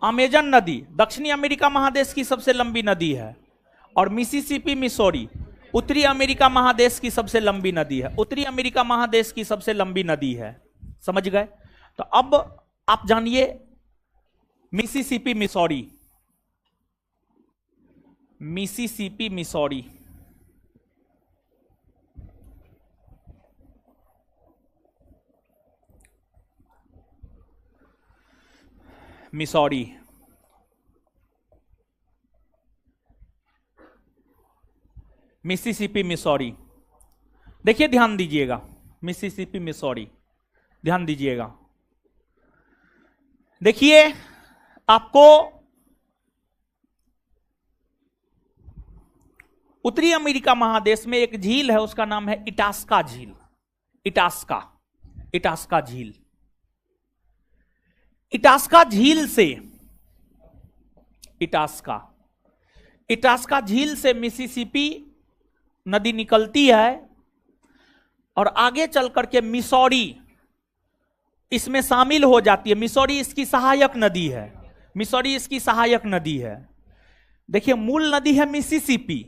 अमेजन नदी दक्षिणी अमेरिका महादेश की सबसे लंबी नदी है, और मिसिसिपी मिसौरी उत्तरी अमेरिका महादेश की सबसे लंबी नदी है, उत्तरी अमेरिका महादेश की सबसे लंबी नदी है। समझ गए? तो अब आप जानिए Mississippi Missouri, Mississippi Missouri. Missouri Mississippi Missouri, देखिए ध्यान दीजिएगा, मिसिसिपी मिसौरी ध्यान दीजिएगा। देखिए आपको उत्तरी अमेरिका महादेश में एक झील है, उसका नाम है इटास्का झील, इटास्का, इटास्का झील। इटास्का झील से, इटास्का, इटास्का झील से मिसिसिपी नदी निकलती है और आगे चल करके मिसौरी इसमें शामिल हो जाती है। मिसौरी इसकी सहायक नदी है, मिसौरी इसकी सहायक नदी है। देखिए मूल नदी है मिसिसिपी,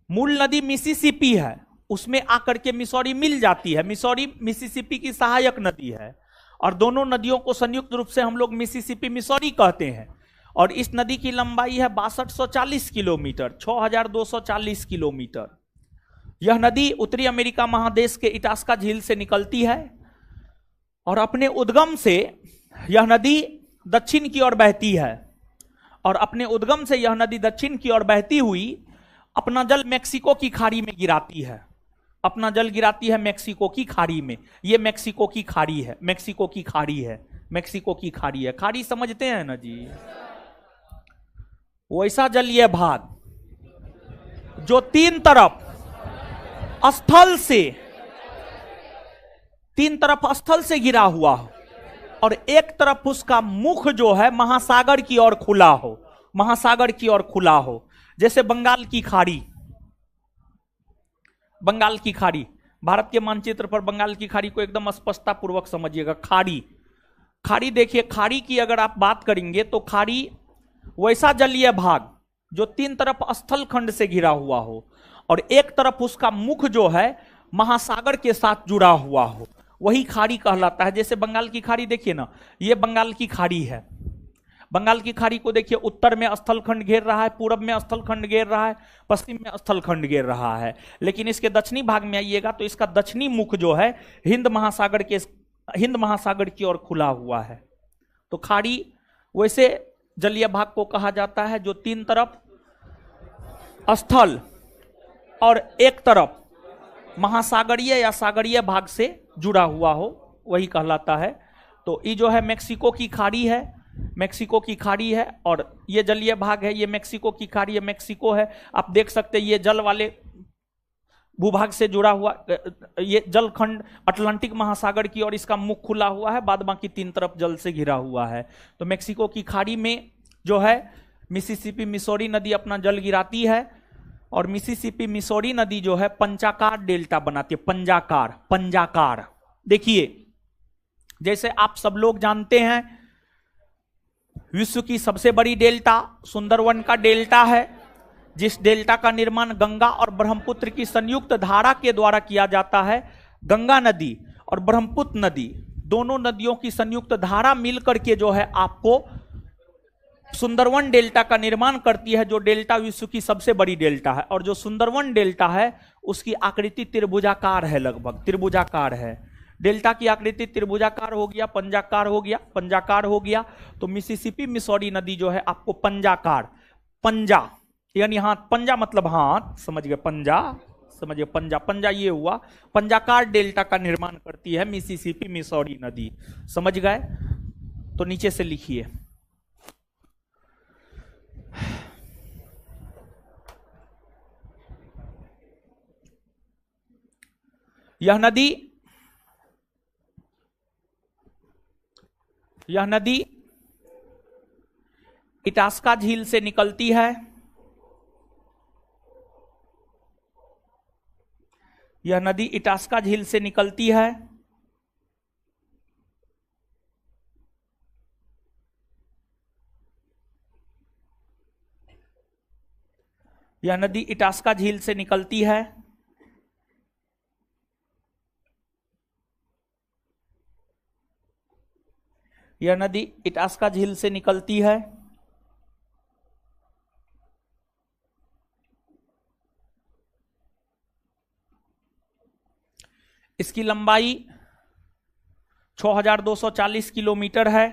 मूल नदी मिसिसिपी है, उसमें आकर के मिसौरी मिल जाती है। मिसौरी मिसिसिपी की सहायक नदी है और दोनों नदियों को संयुक्त रूप से हम लोग मिसिसिपी मिसौरी कहते हैं। और इस नदी की लंबाई है 6240 किलोमीटर, 6240 किलोमीटर। यह नदी उत्तरी अमेरिका महादेश के इटास्का झील से निकलती है और अपने उद्गम से यह नदी दक्षिण की ओर बहती है, और अपने उद्गम से यह नदी दक्षिण की ओर बहती हुई अपना जल मेक्सिको की खाड़ी में गिराती है, अपना जल गिराती है मेक्सिको की खाड़ी में। यह मेक्सिको की खाड़ी है, मेक्सिको की खाड़ी है, मेक्सिको की खाड़ी है। खाड़ी समझते हैं ना जी? वैसा जलीय भाग जो तीन तरफ स्थल से, तीन तरफ स्थल से घिरा हुआ हो और एक तरफ उसका मुख जो है महासागर की ओर खुला हो, महासागर की ओर खुला हो। जैसे बंगाल की खाड़ी, बंगाल की खाड़ी, भारत के मानचित्र पर बंगाल की खाड़ी को एकदम स्पष्टता पूर्वक समझिएगा। खाड़ी, खाड़ी देखिए, खाड़ी की अगर आप बात करेंगे तो खाड़ी वैसा जलीय भाग जो तीन तरफ स्थल खंड से घिरा हुआ हो और एक तरफ उसका मुख जो है महासागर के साथ जुड़ा हुआ हो, वही खाड़ी कहलाता है। जैसे बंगाल की खाड़ी देखिए ना, ये बंगाल की खाड़ी है। बंगाल की खाड़ी को देखिए, उत्तर में स्थलखंड घेर रहा है, पूरब में स्थलखंड घेर रहा है, पश्चिम में स्थलखंड घेर रहा है। लेकिन इसके दक्षिणी भाग में आइएगा तो इसका दक्षिणी मुख जो है हिंद महासागर की ओर खुला हुआ है। तो खाड़ी वैसे जलीय भाग को कहा जाता है जो तीन तरफ स्थल और एक तरफ महासागरीय या सागरीय भाग से जुड़ा हुआ हो, वही कहलाता है। तो ये जो है मेक्सिको की खाड़ी है, मेक्सिको की खाड़ी है, और ये जलीय भाग है, ये मेक्सिको की खाड़ी है, मेक्सिको है। आप देख सकते हैं ये जल वाले भूभाग से जुड़ा हुआ, ये जलखंड अटलांटिक महासागर की और इसका मुख खुला हुआ है, बाद बाकी तीन तरफ जल से घिरा हुआ है। तो मेक्सिको की खाड़ी में जो है मिसिसिपी मिसौरी नदी अपना जल गिराती है और मिसिसिपी मिसौरी नदी जो है पंचाकार डेल्टा बनाती है, पंजाकार, पंजाकार। देखिए जैसे आप सब लोग जानते हैं विश्व की सबसे बड़ी डेल्टा सुंदरवन का डेल्टा है, जिस डेल्टा का निर्माण गंगा और ब्रह्मपुत्र की संयुक्त धारा के द्वारा किया जाता है। गंगा नदी और ब्रह्मपुत्र नदी दोनों नदियों की संयुक्त धारा मिलकर के जो है आपको सुंदरवन डेल्टा का निर्माण करती है, जो डेल्टा विश्व की सबसे बड़ी डेल्टा है। और जो सुंदरवन डेल्टा है उसकी आकृति त्रिभुजाकार है, लगभग त्रिभुजाकार है। डेल्टा की आकृति त्रिभुजाकार हो गया, पंजाकार हो गया, पंजाकार हो गया। तो मिसिसिपी मिसौरी नदी जो है आपको पंजाकार, पंजा यानी हाथ, पंजा मतलब हाथ, समझ गए, पंजा समझ गए, पंजा, पंजा ये हुआ, पंजाकार डेल्टा का निर्माण करती है मिसिसिपी मिसौरी नदी, समझ गए। तो नीचे से लिखिए, यह नदी इटास्का झील से निकलती है। यह नदी इटास्का झील से निकलती है। यह नदी इटास्का झील से निकलती है। यह नदी इटास्का झील से निकलती है। इसकी लंबाई 6240 किलोमीटर है।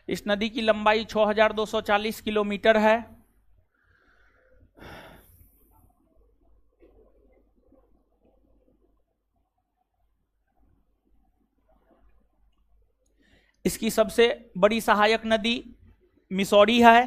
इस नदी की लंबाई 6240 किलोमीटर है। इसकी सबसे बड़ी सहायक नदी मिसौरी है।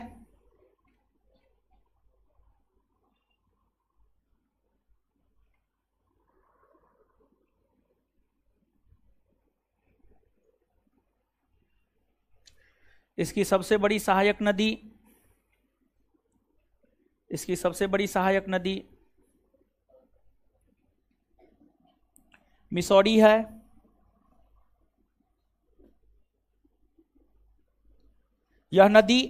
इसकी सबसे बड़ी सहायक नदी, इसकी सबसे बड़ी सहायक नदी मिसौरी है। यह नदी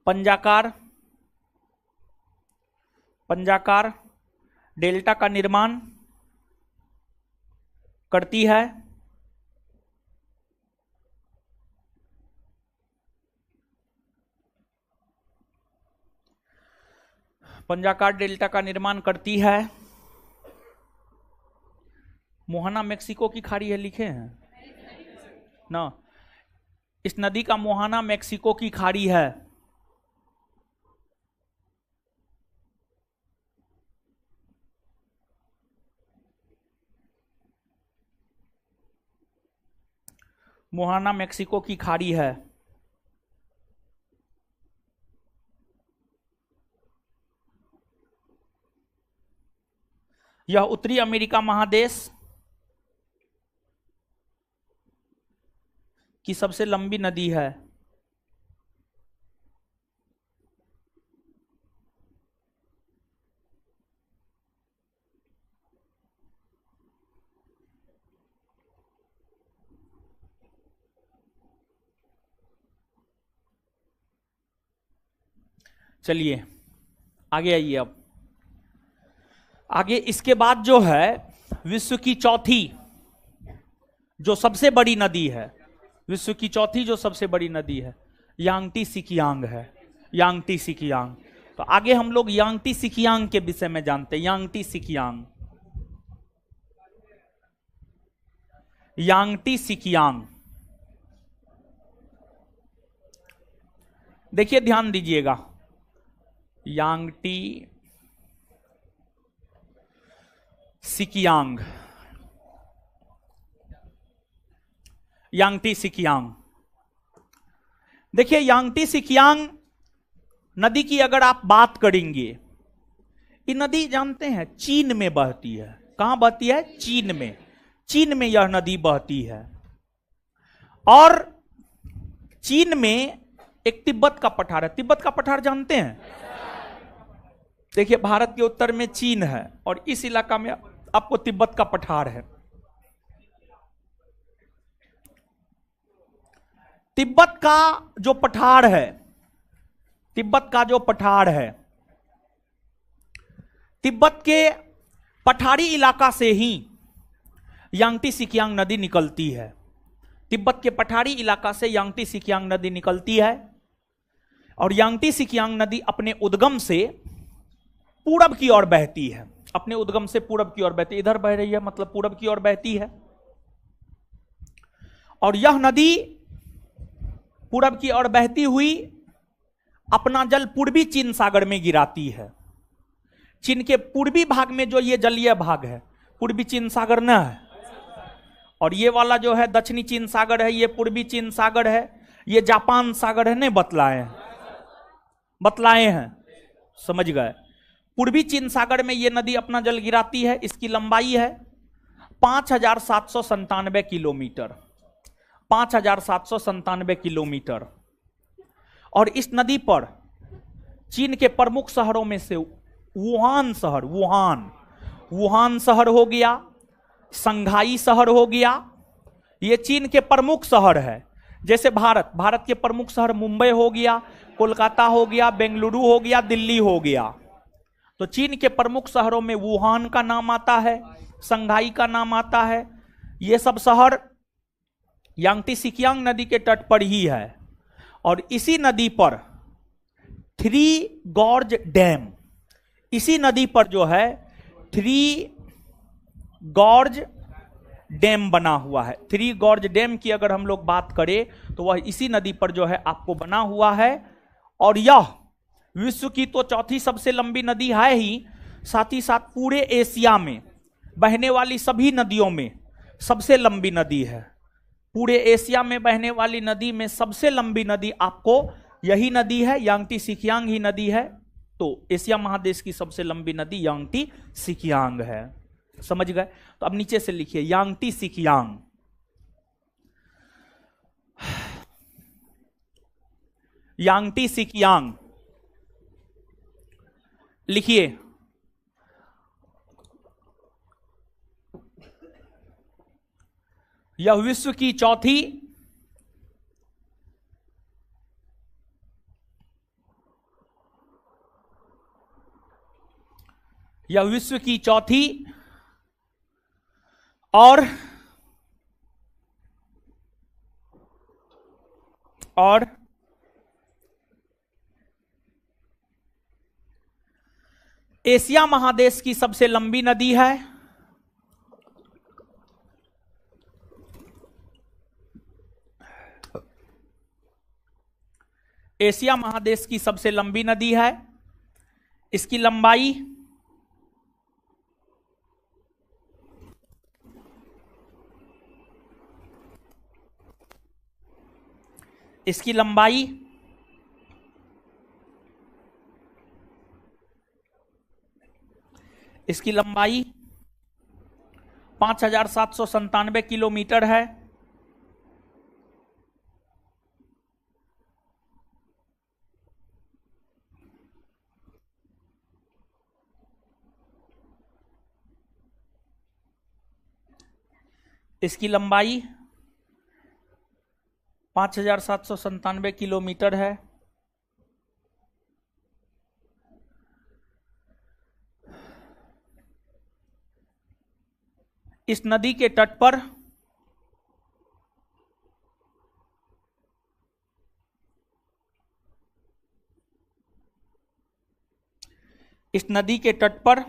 पंजाकार डेल्टा का निर्माण करती है। पंजाकार डेल्टा का निर्माण करती है। मोहना मेक्सिको की खाड़ी है, लिखे हैं ना। इस नदी का मोहना मेक्सिको की खाड़ी है। मोहाना मेक्सिको की खाड़ी है। यह उत्तरी अमेरिका महादेश की सबसे लंबी नदी है। चलिए आगे आइए। अब आगे इसके बाद जो है विश्व की चौथी जो सबसे बड़ी नदी है, विश्व की चौथी जो सबसे बड़ी नदी है यांगटी सिकियांग है। Yangtze Sikiang. तो आगे हम लोग यांगटी सिकियांग के विषय में जानते हैं। Yangtze Sikiang, Yangtze Sikiang. देखिए ध्यान दीजिएगा, यांगटी सिकियांग, यांगटी सिकियांग। देखिए यांगटी सिकियांग नदी की अगर आप बात करेंगे, ये नदी जानते हैं चीन में बहती है। कहां बहती है? चीन में। चीन में यह नदी बहती है। और चीन में एक तिब्बत का पठार है। तिब्बत का पठार जानते हैं? देखिए भारत के उत्तर में चीन है और इस इलाका में आपको तिब्बत का पठार है। तिब्बत का जो पठार है, तिब्बत का जो पठार है, तिब्बत के पठारी इलाका से ही यांगटी सिकियांग नदी निकलती है। तिब्बत के पठारी इलाका से यांगटी सिकियांग नदी निकलती है और यांगटी सिकियांग नदी अपने उद्गम से पूरब की ओर बहती है। अपने उद्गम से पूरब की ओर बहती है, इधर बह रही है मतलब पूरब की ओर बहती है। और यह नदी पूरब की ओर बहती हुई अपना जल पूर्वी चीन सागर में गिराती है। चीन के पूर्वी भाग में जो ये जलीय भाग है, पूर्वी चीन सागर न है, और ये वाला जो है दक्षिणी चीन सागर है, ये पूर्वी चीन सागर है, ये जापान सागर है। नहीं बतलाए हैं, समझ गए। पूर्वी चीन सागर में ये नदी अपना जल गिराती है। इसकी लंबाई है 5,797 किलोमीटर, 5,797 किलोमीटर। और इस नदी पर चीन के प्रमुख शहरों में से वुहान शहर हो गया, संघाई शहर हो गया, ये चीन के प्रमुख शहर है। जैसे भारत के प्रमुख शहर मुंबई हो गया, कोलकाता हो गया, बेंगलुरु हो गया, दिल्ली हो गया। तो चीन के प्रमुख शहरों में वुहान का नाम आता है, संघाई का नाम आता है। ये सब शहर यांगटी सिकियांग नदी के तट पर ही है। और इसी नदी पर थ्री गॉर्ज डैम, इसी नदी पर जो है थ्री गॉर्ज डैम बना हुआ है। थ्री गॉर्ज डैम की अगर हम लोग बात करें तो वह इसी नदी पर जो है आपको बना हुआ है। और यह विश्व की तो चौथी सबसे लंबी नदी है ही, साथ ही साथ पूरे एशिया में बहने वाली सभी नदियों में सबसे लंबी नदी है। पूरे एशिया में बहने वाली नदी में सबसे लंबी नदी आपको यही नदी है, यांगटी सिकियांग ही नदी है। तो एशिया महादेश की सबसे लंबी नदी यांगटी सिकियांग है, समझ गए। तो अब नीचे से लिखिए यांगटी सिकियांग। यांगटी सिकियांग लिखिए। यह विश्व की चौथी और एशिया महादेश की सबसे लंबी नदी है। एशिया महादेश की सबसे लंबी नदी है। इसकी लंबाई इसकी लंबाई इसकी लंबाई 5,797 किलोमीटर है। इसकी लंबाई 5,797 किलोमीटर है। इस नदी के तट पर इस नदी के तट पर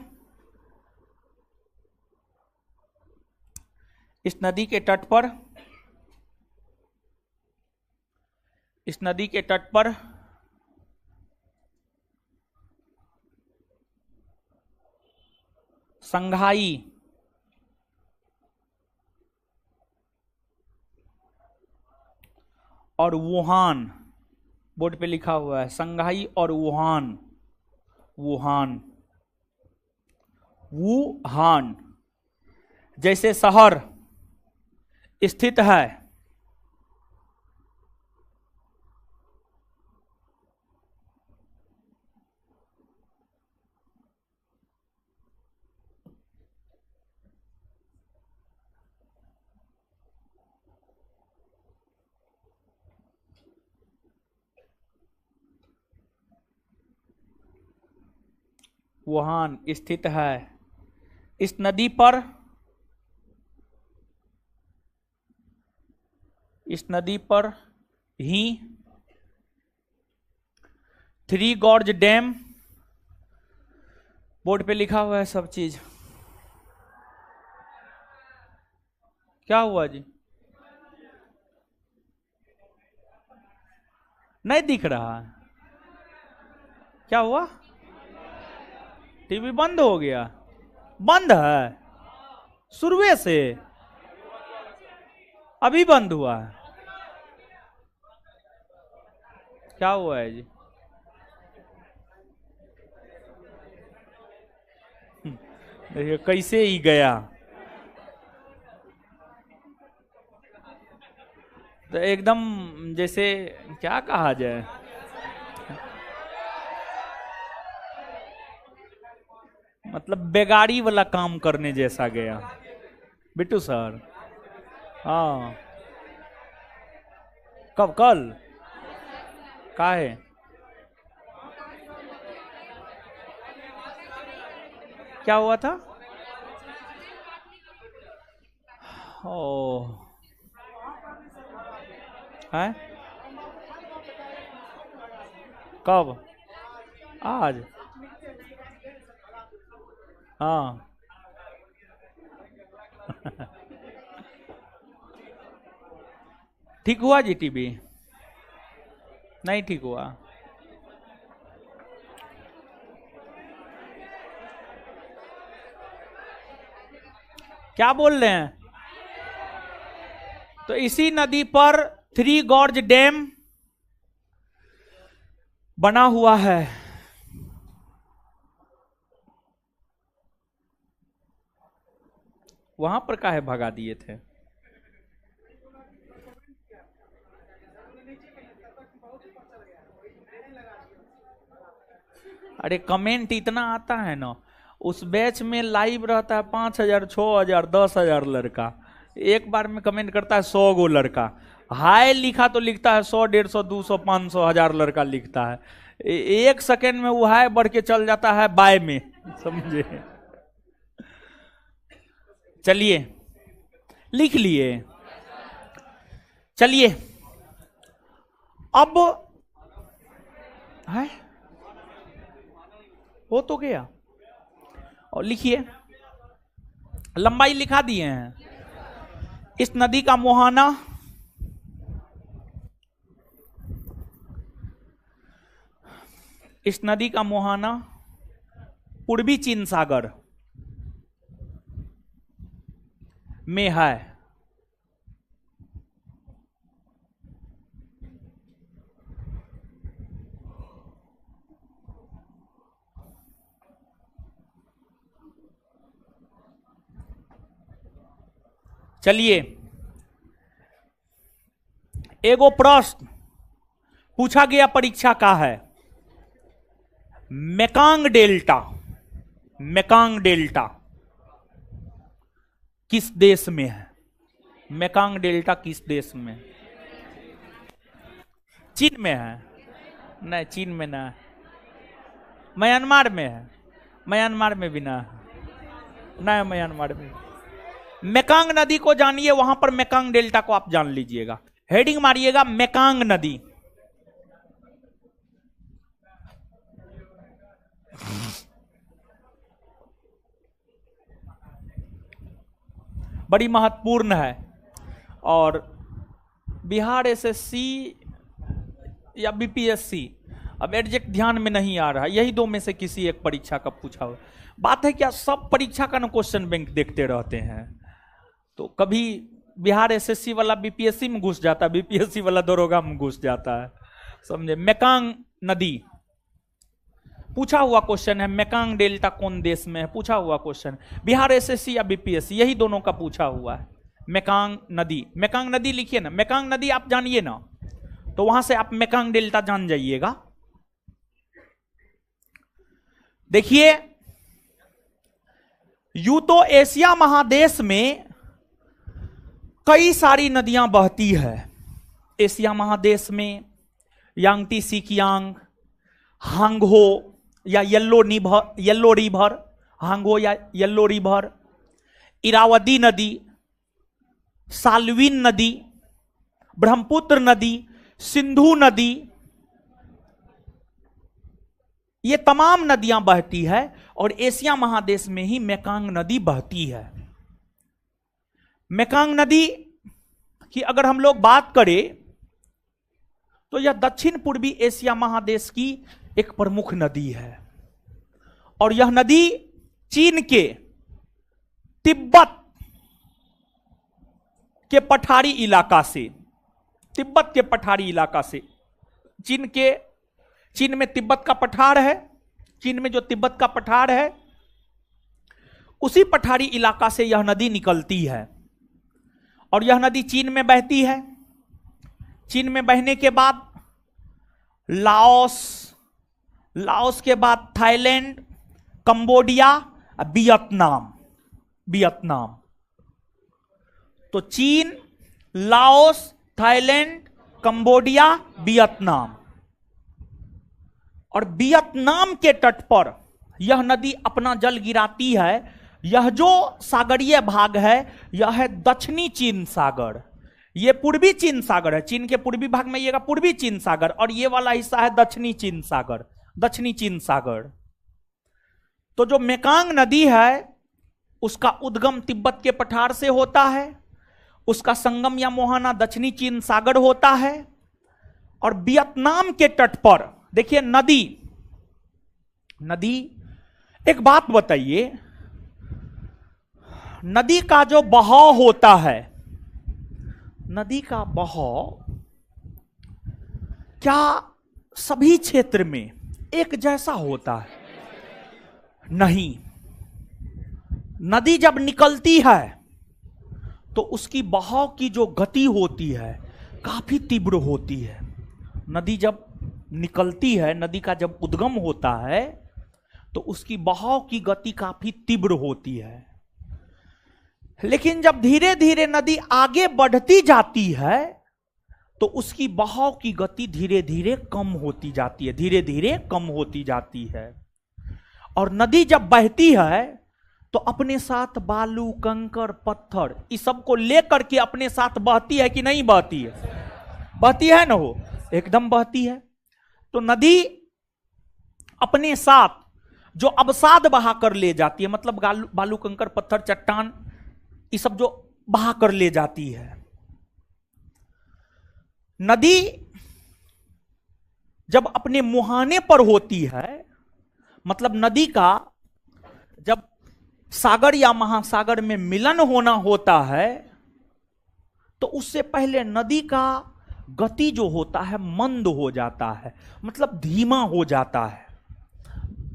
इस नदी के तट पर इस नदी के तट पर संघाई और वुहान, बोर्ड पे लिखा हुआ है संघाई और वुहान वुहान जैसे शहर स्थित है। वुहान स्थित है। इस नदी पर इस नदी पर ही 3 गॉर्ज डैम, बोर्ड पे लिखा हुआ है सब चीज। क्या हुआ जी? नहीं दिख रहा है। क्या हुआ? टीवी बंद हो गया? बंद है शुरुए से? अभी बंद हुआ है? क्या हुआ है जी? देखिए कैसे ही गया। तो एकदम जैसे क्या कहा जाए, मतलब बेगाड़ी वाला काम करने जैसा गया बिट्टू सर। हाँ, कब? कल? का है? क्या हुआ था? ओ है? कब? आज? हाँ। ठीक हुआ जी? टीबी नहीं ठीक हुआ? क्या बोल रहे हैं? तो इसी नदी पर 3 गॉर्ज डैम बना हुआ है। वहां पर काहे भगा दिए थे? अरे कमेंट इतना आता है ना, उस बैच में लाइव रहता है 5,000, 6,000, 10,000 लड़का, एक बार में कमेंट करता है 100 गो लड़का। हाय लिखा तो लिखता है 100, 150, 200, 500, 1000 लड़का लिखता है। एक सेकेंड में वो हाय बढ़ के चल जाता है बाय में, समझे? चलिए लिख लिए। चलिए अब है, हो तो गया। और लिखिए, लंबाई लिखा दिए हैं। इस नदी का मुहाना पूर्वी चीन सागर में है। चलिए एगो प्रश्न पूछा गया परीक्षा का है, मेकांग डेल्टा किस देश में है? मेकांग डेल्टा किस देश में? चीन में है? नहीं, चीन में ना है। म्यांमार में है? म्यांमार में भी ना है। नहीं, म्यांमार में। मेकांग नदी को जानिए, वहां पर मेकांग डेल्टा को आप जान लीजिएगा। हेडिंग मारिएगा मेकांग नदी। बड़ी महत्वपूर्ण है। और बिहार एसएससी या बीपीएससी, अब एडजेक्ट ध्यान में नहीं आ रहा, यही दो में से किसी एक परीक्षा का पूछा हुआ। बात है क्या, सब परीक्षा का ना क्वेश्चन बैंक देखते रहते हैं, तो कभी बिहार एसएससी वाला बीपीएससी में घुस जाता है, बीपीएससी वाला दरोगा में घुस जाता है, समझे? मेकांग नदी पूछा हुआ क्वेश्चन है। मेकांग डेल्टा कौन देश में है, पूछा हुआ क्वेश्चन। बिहार एसएससी या बीपीएससी, यही दोनों का पूछा हुआ है। मेकांग नदी लिखिए ना। मेकांग नदी आप जानिए ना, तो वहां से आप मेकांग डेल्टा जान जाइएगा। देखिए, यूं तो एशिया महादेश में कई सारी नदियां बहती है। एशिया महादेश में यांगटी सिकियांग, हांगहो या येलो रिवर, हांगहो या येलो रिवर, इरावदी नदी, साल्विन नदी ब्रह्मपुत्र नदी, सिंधु नदी, ये तमाम नदियां बहती है और एशिया महादेश में ही मेकांग नदी बहती है। मेकांग नदी की अगर हम लोग बात करें तो यह दक्षिण पूर्वी एशिया महादेश की एक प्रमुख नदी है और यह नदी चीन के तिब्बत के पठारी इलाका से, तिब्बत के पठारी इलाका से, चीन में तिब्बत का पठार है, चीन में जो तिब्बत का पठार है उसी पठारी इलाका से यह नदी निकलती है और यह नदी चीन में बहती है। चीन में बहने के बाद लाओस, लाओस के बाद थाईलैंड, कंबोडिया, वियतनाम। तो चीन, लाओस, थाईलैंड, कंबोडिया, वियतनाम, और वियतनाम के तट पर यह नदी अपना जल गिराती है। यह जो सागरीय भाग है यह है दक्षिणी चीन सागर, यह पूर्वी चीन सागर है। चीन के पूर्वी भाग में यह पूर्वी चीन सागर और यह वाला हिस्सा है दक्षिणी चीन सागर, दक्षिणी चीन सागर। तो जो मेकांग नदी है उसका उद्गम तिब्बत के पठार से होता है, उसका संगम या मोहाना दक्षिणी चीन सागर होता है और वियतनाम के तट पर देखिए नदी एक बात बताइए, नदी का जो बहाव होता है, नदी का बहाव क्या सभी क्षेत्र में एक जैसा होता है? नहीं। नदी जब निकलती है तो उसकी बहाव की जो गति होती है काफी तीव्र होती है। नदी जब निकलती है, नदी का जब उद्गम होता है तो उसकी बहाव की गति काफी तीव्र होती है, लेकिन जब धीरे धीरे नदी आगे बढ़ती जाती है तो उसकी बहाव की गति धीरे धीरे कम होती जाती है, धीरे धीरे कम होती जाती है। और नदी जब बहती है तो अपने साथ बालू, कंकर, पत्थर इस सब को लेकर के अपने साथ बहती है कि नहीं बहती है? बहती है ना, हो एकदम बहती है। तो नदी अपने साथ जो अवसाद बहा कर ले जाती है, मतलब बालू, कंकर, पत्थर, चट्टान ये सब जो बहा कर ले जाती है, नदी जब अपने मुहाने पर होती है, मतलब नदी का जब सागर या महासागर में मिलन होना होता है तो उससे पहले नदी का गति जो होता है मंद हो जाता है, मतलब धीमा हो जाता है।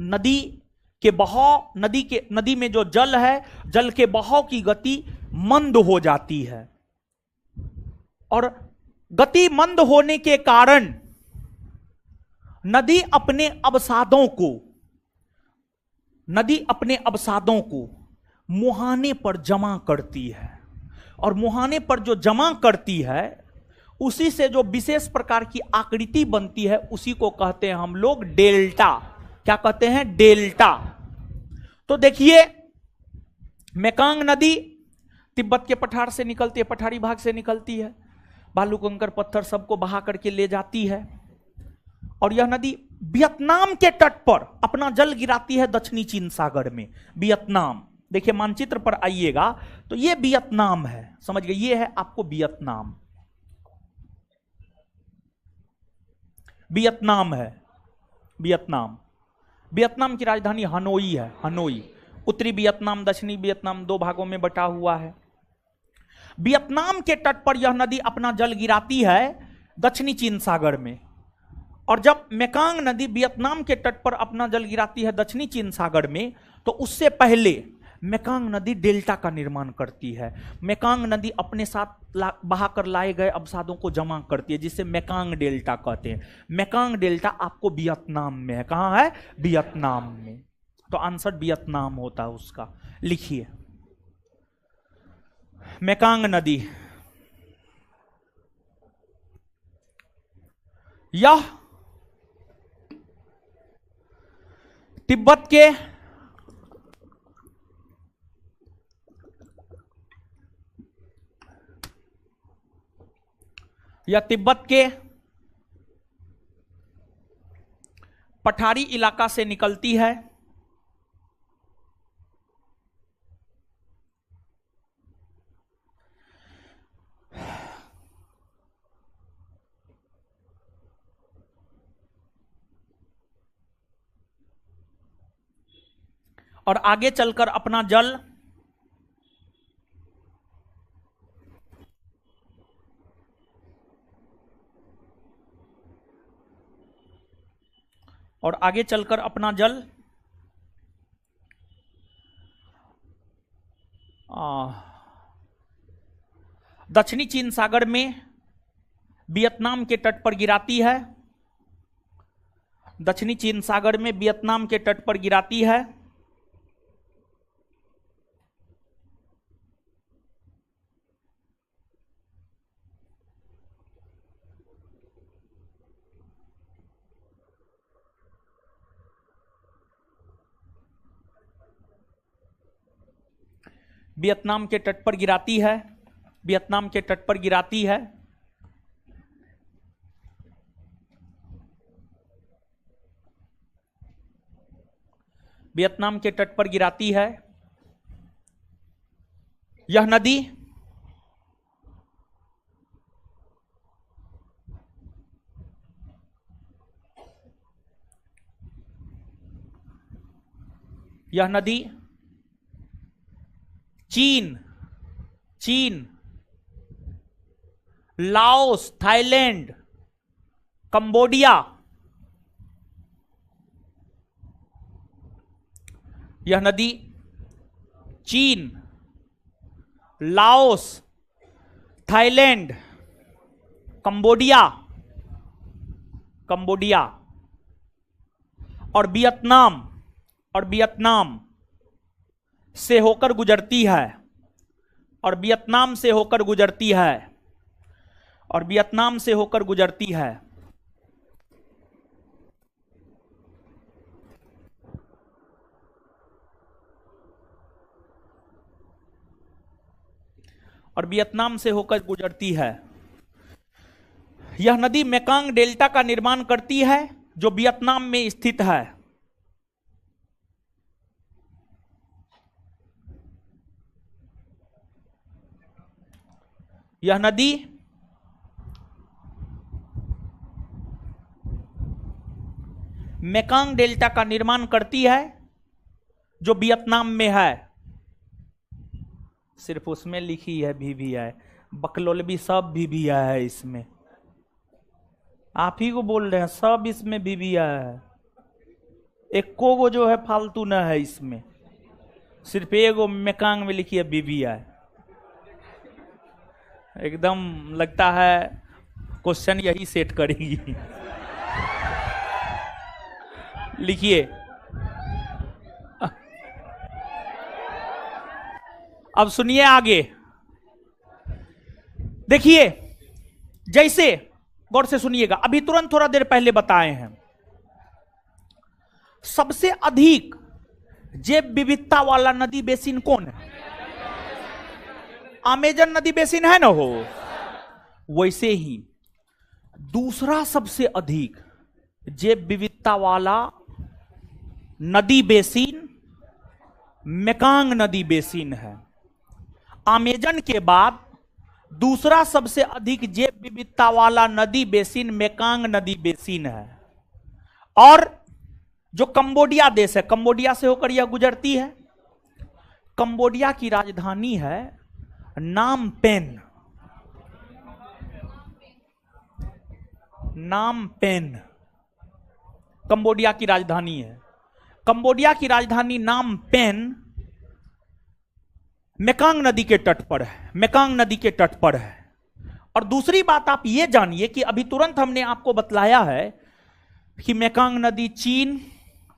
नदी के बहाव, नदी में जो जल है, जल के बहाव की गति मंद हो जाती है और गति मंद होने के कारण नदी अपने अवसादों को मुहाने पर जमा करती है और मुहाने पर जो जमा करती है उसी से जो विशेष प्रकार की आकृति बनती है उसी को कहते हैं हम लोग डेल्टा। क्या कहते हैं? डेल्टा। तो देखिए मेकांग नदी तिब्बत के पठार से निकलती है, पठारी भाग से निकलती है, बालू, कंकर, पत्थर सबको बहा करके ले जाती है और यह नदी वियतनाम के तट पर अपना जल गिराती है दक्षिणी चीन सागर में। वियतनाम देखिए मानचित्र पर आइएगा तो यह वियतनाम है, समझ गए? यह है आपको वियतनाम, वियतनाम है। वियतनाम की राजधानी हनोई है, हनोई। उत्तरी वियतनाम, दक्षिणी वियतनाम दो भागों में बटा हुआ है। वियतनाम के तट पर यह नदी अपना जल गिराती है दक्षिणी चीन सागर में और जब मेकांग नदी वियतनाम के तट पर अपना जल गिराती है दक्षिणी चीन सागर में तो उससे पहले मेकांग नदी डेल्टा का निर्माण करती है। मेकांग नदी अपने साथ बहाकर लाए गए अवसादों को जमा करती है जिसे मेकांग डेल्टा कहते हैं। मेकांग डेल्टा आपको वियतनाम में है। कहां है? वियतनाम में। तो आंसर वियतनाम होता है उसका। लिखिए मेकांग नदी यह तिब्बत के यह तिब्बत के पठारी इलाका से निकलती है। और आगे चलकर अपना जल दक्षिणी चीन सागर में वियतनाम के तट पर गिराती है। दक्षिणी चीन सागर में वियतनाम के तट पर गिराती है। वियतनाम के तट पर गिराती है। वियतनाम के तट पर गिराती है। वियतनाम के तट पर गिराती है। यह नदी चीन, लाओस, थाईलैंड, कंबोडिया, यह नदी चीन, लाओस, थाईलैंड, कंबोडिया और वियतनाम से होकर गुजरती है। और वियतनाम से होकर गुजरती है। और वियतनाम से होकर गुजरती है। और वियतनाम से होकर गुजरती है। यह नदी मेकांग डेल्टा का निर्माण करती है जो वियतनाम में स्थित है। यह नदी मेकांग डेल्टा का निर्माण करती है जो वियतनाम में है। सिर्फ उसमें लिखी है VVI, बकलोलबी सब VVI है इसमें। आप ही को बोल रहे हैं, सब इसमें VVI है। एक को जो है फालतू न है इसमें, सिर्फ एगो मेकांग में लिखी है VVI। एकदम लगता है क्वेश्चन यही सेट करेगी। लिखिए, अब सुनिए आगे। देखिए, जैसे गौर से सुनिएगा, अभी तुरंत थोड़ा देर पहले बताए हैं, सबसे अधिक जैव विविधता वाला नदी बेसिन कौन है? अमेजन नदी बेसिन है ना हो। वैसे ही दूसरा सबसे अधिक जैव विविधता वाला नदी बेसिन मेकांग नदी बेसिन है। अमेजन के बाद दूसरा सबसे अधिक जैव विविधता वाला नदी बेसिन मेकांग नदी बेसिन है। और जो कंबोडिया देश है, कंबोडिया से होकर यह गुजरती है। कंबोडिया की राजधानी है नाम पेन। कंबोडिया की राजधानी है। कंबोडिया की राजधानी नाम पेन मेकांग नदी के तट पर है। मेकांग नदी के तट पर है। और दूसरी बात आप ये जानिए कि अभी तुरंत हमने आपको बतलाया है कि मेकांग नदी चीन,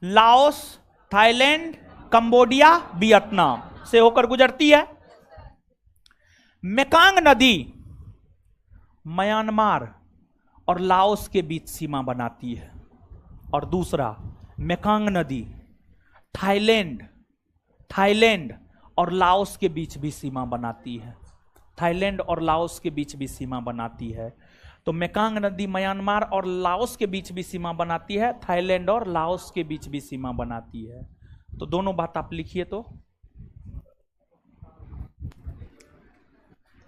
लाओस, थाईलैंड, कंबोडिया, वियतनाम से होकर गुजरती है। मेकांग नदी म्यांमार और लाओस के बीच सीमा बनाती है। और दूसरा, मेकांग नदी थाईलैंड और लाओस के बीच भी सीमा बनाती है। थाईलैंड और लाओस के बीच भी सीमा बनाती है। तो मेकांग नदी म्यांमार और लाओस के बीच भी सीमा बनाती है, थाईलैंड और लाओस के बीच भी सीमा बनाती है। तो दोनों बात आप लिखिए, तो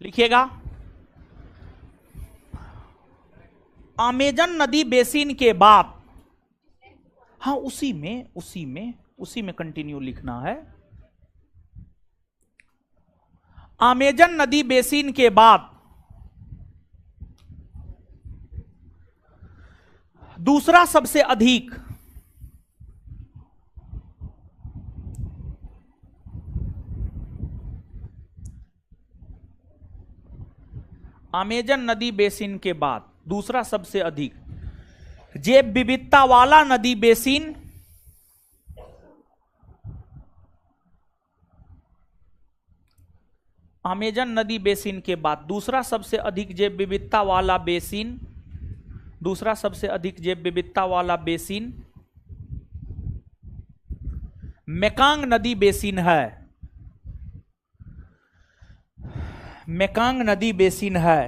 लिखिएगा। अमेजन नदी बेसिन के बाद, हाँ उसी में कंटिन्यू लिखना है। अमेजन नदी बेसिन के बाद दूसरा सबसे अधिक अमेजन नदी बेसिन के बाद दूसरा सबसे अधिक जैव विविधता वाला नदी बेसिन अमेजन नदी बेसिन के बाद दूसरा सबसे अधिक जैव विविधता वाला बेसिन, दूसरा सबसे अधिक जैव विविधता वाला बेसिन मेकांग नदी बेसिन है। मेकांग नदी बेसिन है।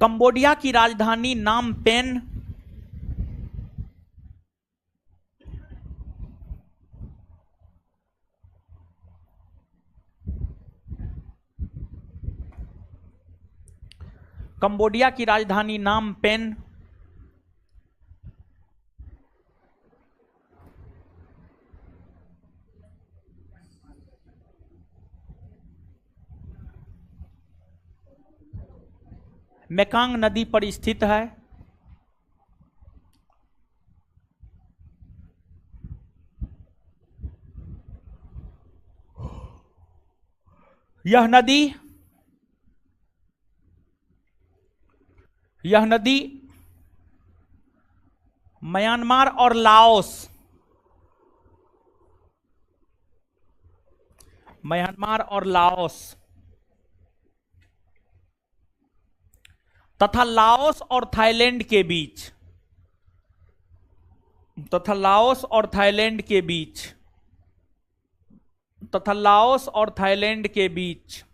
कंबोडिया की राजधानी नाम पेन कंबोडिया की राजधानी नाम पेन मेकांग नदी पर स्थित है। यह नदी म्यांमार और लाओस, म्यांमार और लाओस तथा लाओस और थाईलैंड के बीच, तथा लाओस और थाईलैंड के बीच, तथा लाओस और थाईलैंड के बीच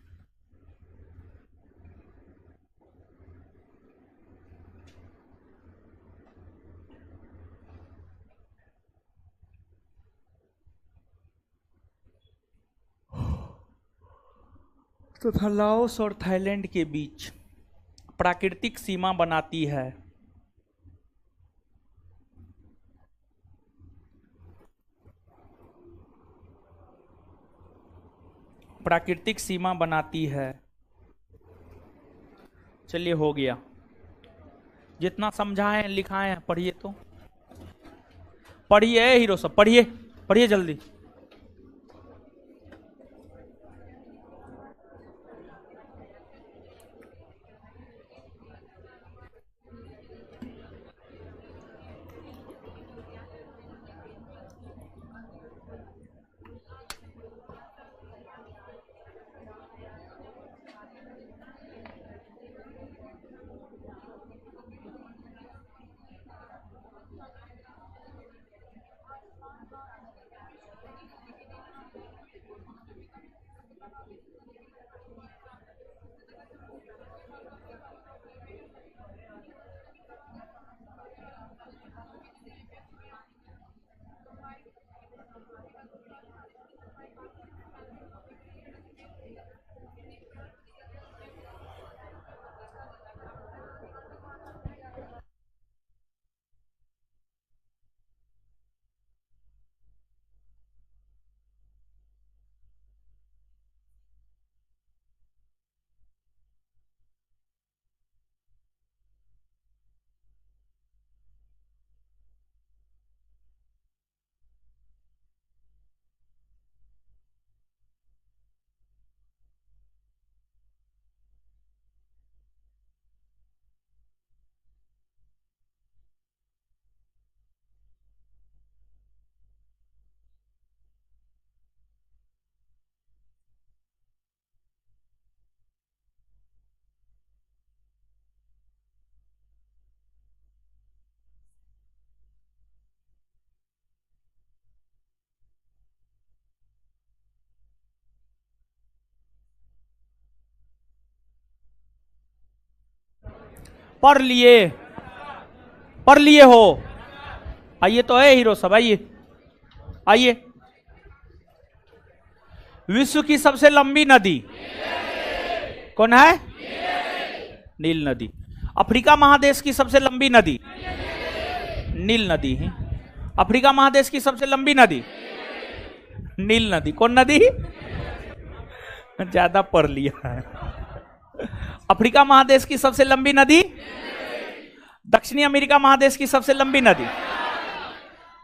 तथा लाओस और थाईलैंड के बीच प्राकृतिक सीमा बनाती है। प्राकृतिक सीमा बनाती है। चलिए हो गया, जितना समझाएं लिखाएं पढ़िए, तो पढ़िए हीरो सब, पढ़िए पढ़िए जल्दी। पढ़ लिए हो। आइए तो है हीरो सब, आइए आइए। विश्व की सबसे लंबी नदी कौन है? नील नदी। अफ्रीका महादेश की सबसे लंबी नदी नील नदी है। अफ्रीका महादेश की सबसे लंबी नदी नील नदी। कौन नदी? ज्यादा पढ़ लिया है। अफ्रीका महादेश की सबसे लंबी नदी, दक्षिणी अमेरिका महादेश की सबसे लंबी नदी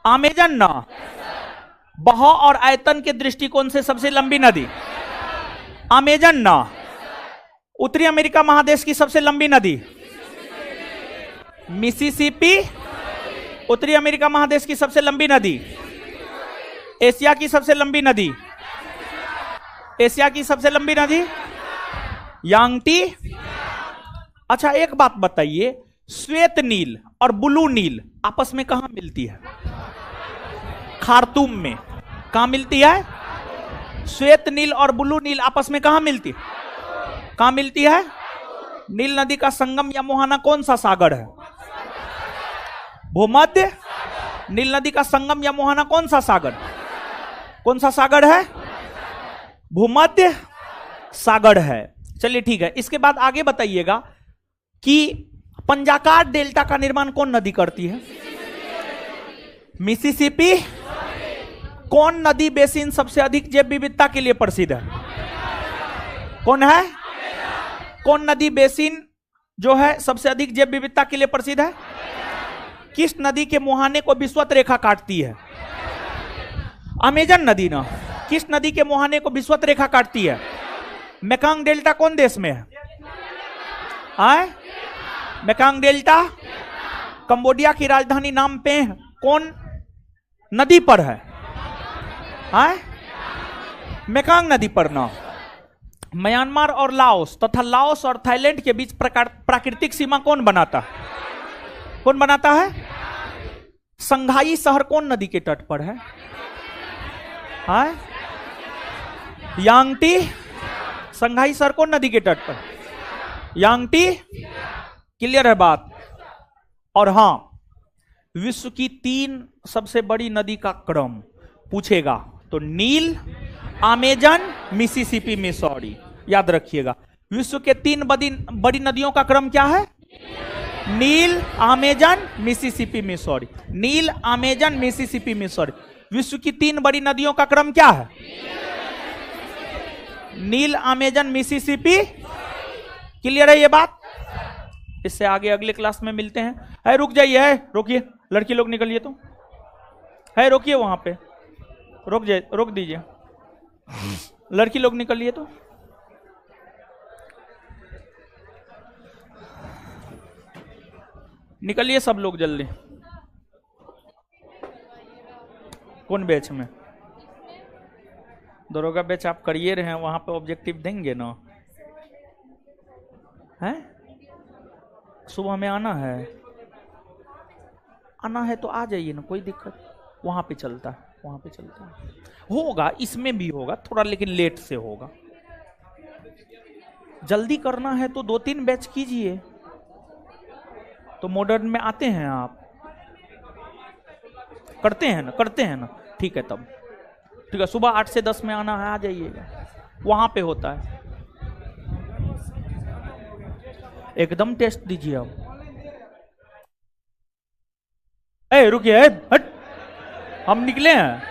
अमेजन ना। बहाव और आयतन के दृष्टिकोण से सबसे लंबी नदी अमेजन ना। उत्तरी अमेरिका महादेश की सबसे लंबी नदी मिसिसिपी। उत्तरी अमेरिका महादेश की सबसे लंबी नदी। एशिया की सबसे लंबी नदी, एशिया की सबसे लंबी नदी यांगटी। अच्छा एक बात बताइए, श्वेत नील और ब्लू नील आपस में कहां मिलती है? खार्तूम में। कहां मिलती है? श्वेत नील और ब्लू नील आपस में कहां मिलती है? कहां मिलती है? नील नदी का संगम या मुहाना कौन सा सागर है? भूमध्य। नील नदी का संगम या मुहाना कौन सा सागर? कौन सा सागर है? भूमध्य सागर है। चलिए ठीक है। इसके बाद आगे बताइएगा कि पंजाकार डेल्टा का निर्माण कौन नदी करती है? मिसिसिपी। कौन नदी बेसिन सबसे अधिक जैव विविधता के लिए प्रसिद्ध है? कौन है? कौन नदी बेसिन जो है सबसे अधिक जैव विविधता के लिए प्रसिद्ध है? किस नदी के मुहाने को विषुवत रेखा काटती है? अमेजन नदी ना। किस नदी के मुहाने को विषुवत रेखा काटती है? मेकांग डेल्टा कौन देश में है? आए? मेकांग डेल्टा कंबोडिया की राजधानी नाम पे कौन नदी पर है? आए? मेकांग नदी पर ना। म्यांमार और लाओस तथा लाओस और थाईलैंड के बीच प्राकृतिक सीमा कौन बनाता है? कौन बनाता है? संघाई शहर कौन नदी के तट पर है? यांगटी। संघाई शहर कौन नदी के तट पर? यांगटी। क्लियर है बात? और हां, विश्व की 3 सबसे बड़ी नदी का क्रम पूछेगा तो नील, अमेजन, मिसिसिपी, मिसौरी। याद रखिएगा, विश्व के 3 बड़ी नदियों का क्रम क्या है? नील, अमेजन, मिसिसिपी, मिसौरी। नील, अमेजन, मिसिसिपी, मिसौरी। विश्व की 3 बड़ी नदियों का क्रम क्या है? नील, अमेजन, मिसिसिपी। क्लियर है ये बात? इससे आगे अगले क्लास में मिलते हैं। है रुक जाइए, है रोकिए, लड़की लोग निकलिए तो। है रोकिए वहां पे, रोक दीजिए, लड़की लोग निकलिए तो। निकलिए सब लोग जल्दी। कौन बैच में? दरोगा बैच आप करिए रहे हैं, वहां पे ऑब्जेक्टिव देंगे ना? हैं? सुबह में आना है? आना है तो आ जाइए ना, कोई दिक्कत। वहां पे चलता है, वहां पे चलता है। होगा, इसमें भी होगा थोड़ा, लेकिन लेट से होगा। जल्दी करना है तो 2-3 बैच कीजिए। तो मॉडर्न में आते हैं आप? करते हैं ना? करते हैं ना? ठीक है तब ठीक है। सुबह 8 से 10 में आना है, आ जाइएगा, वहां पे होता है। एकदम टेस्ट दीजिए आप। रुकिए, हट, हम निकले हैं।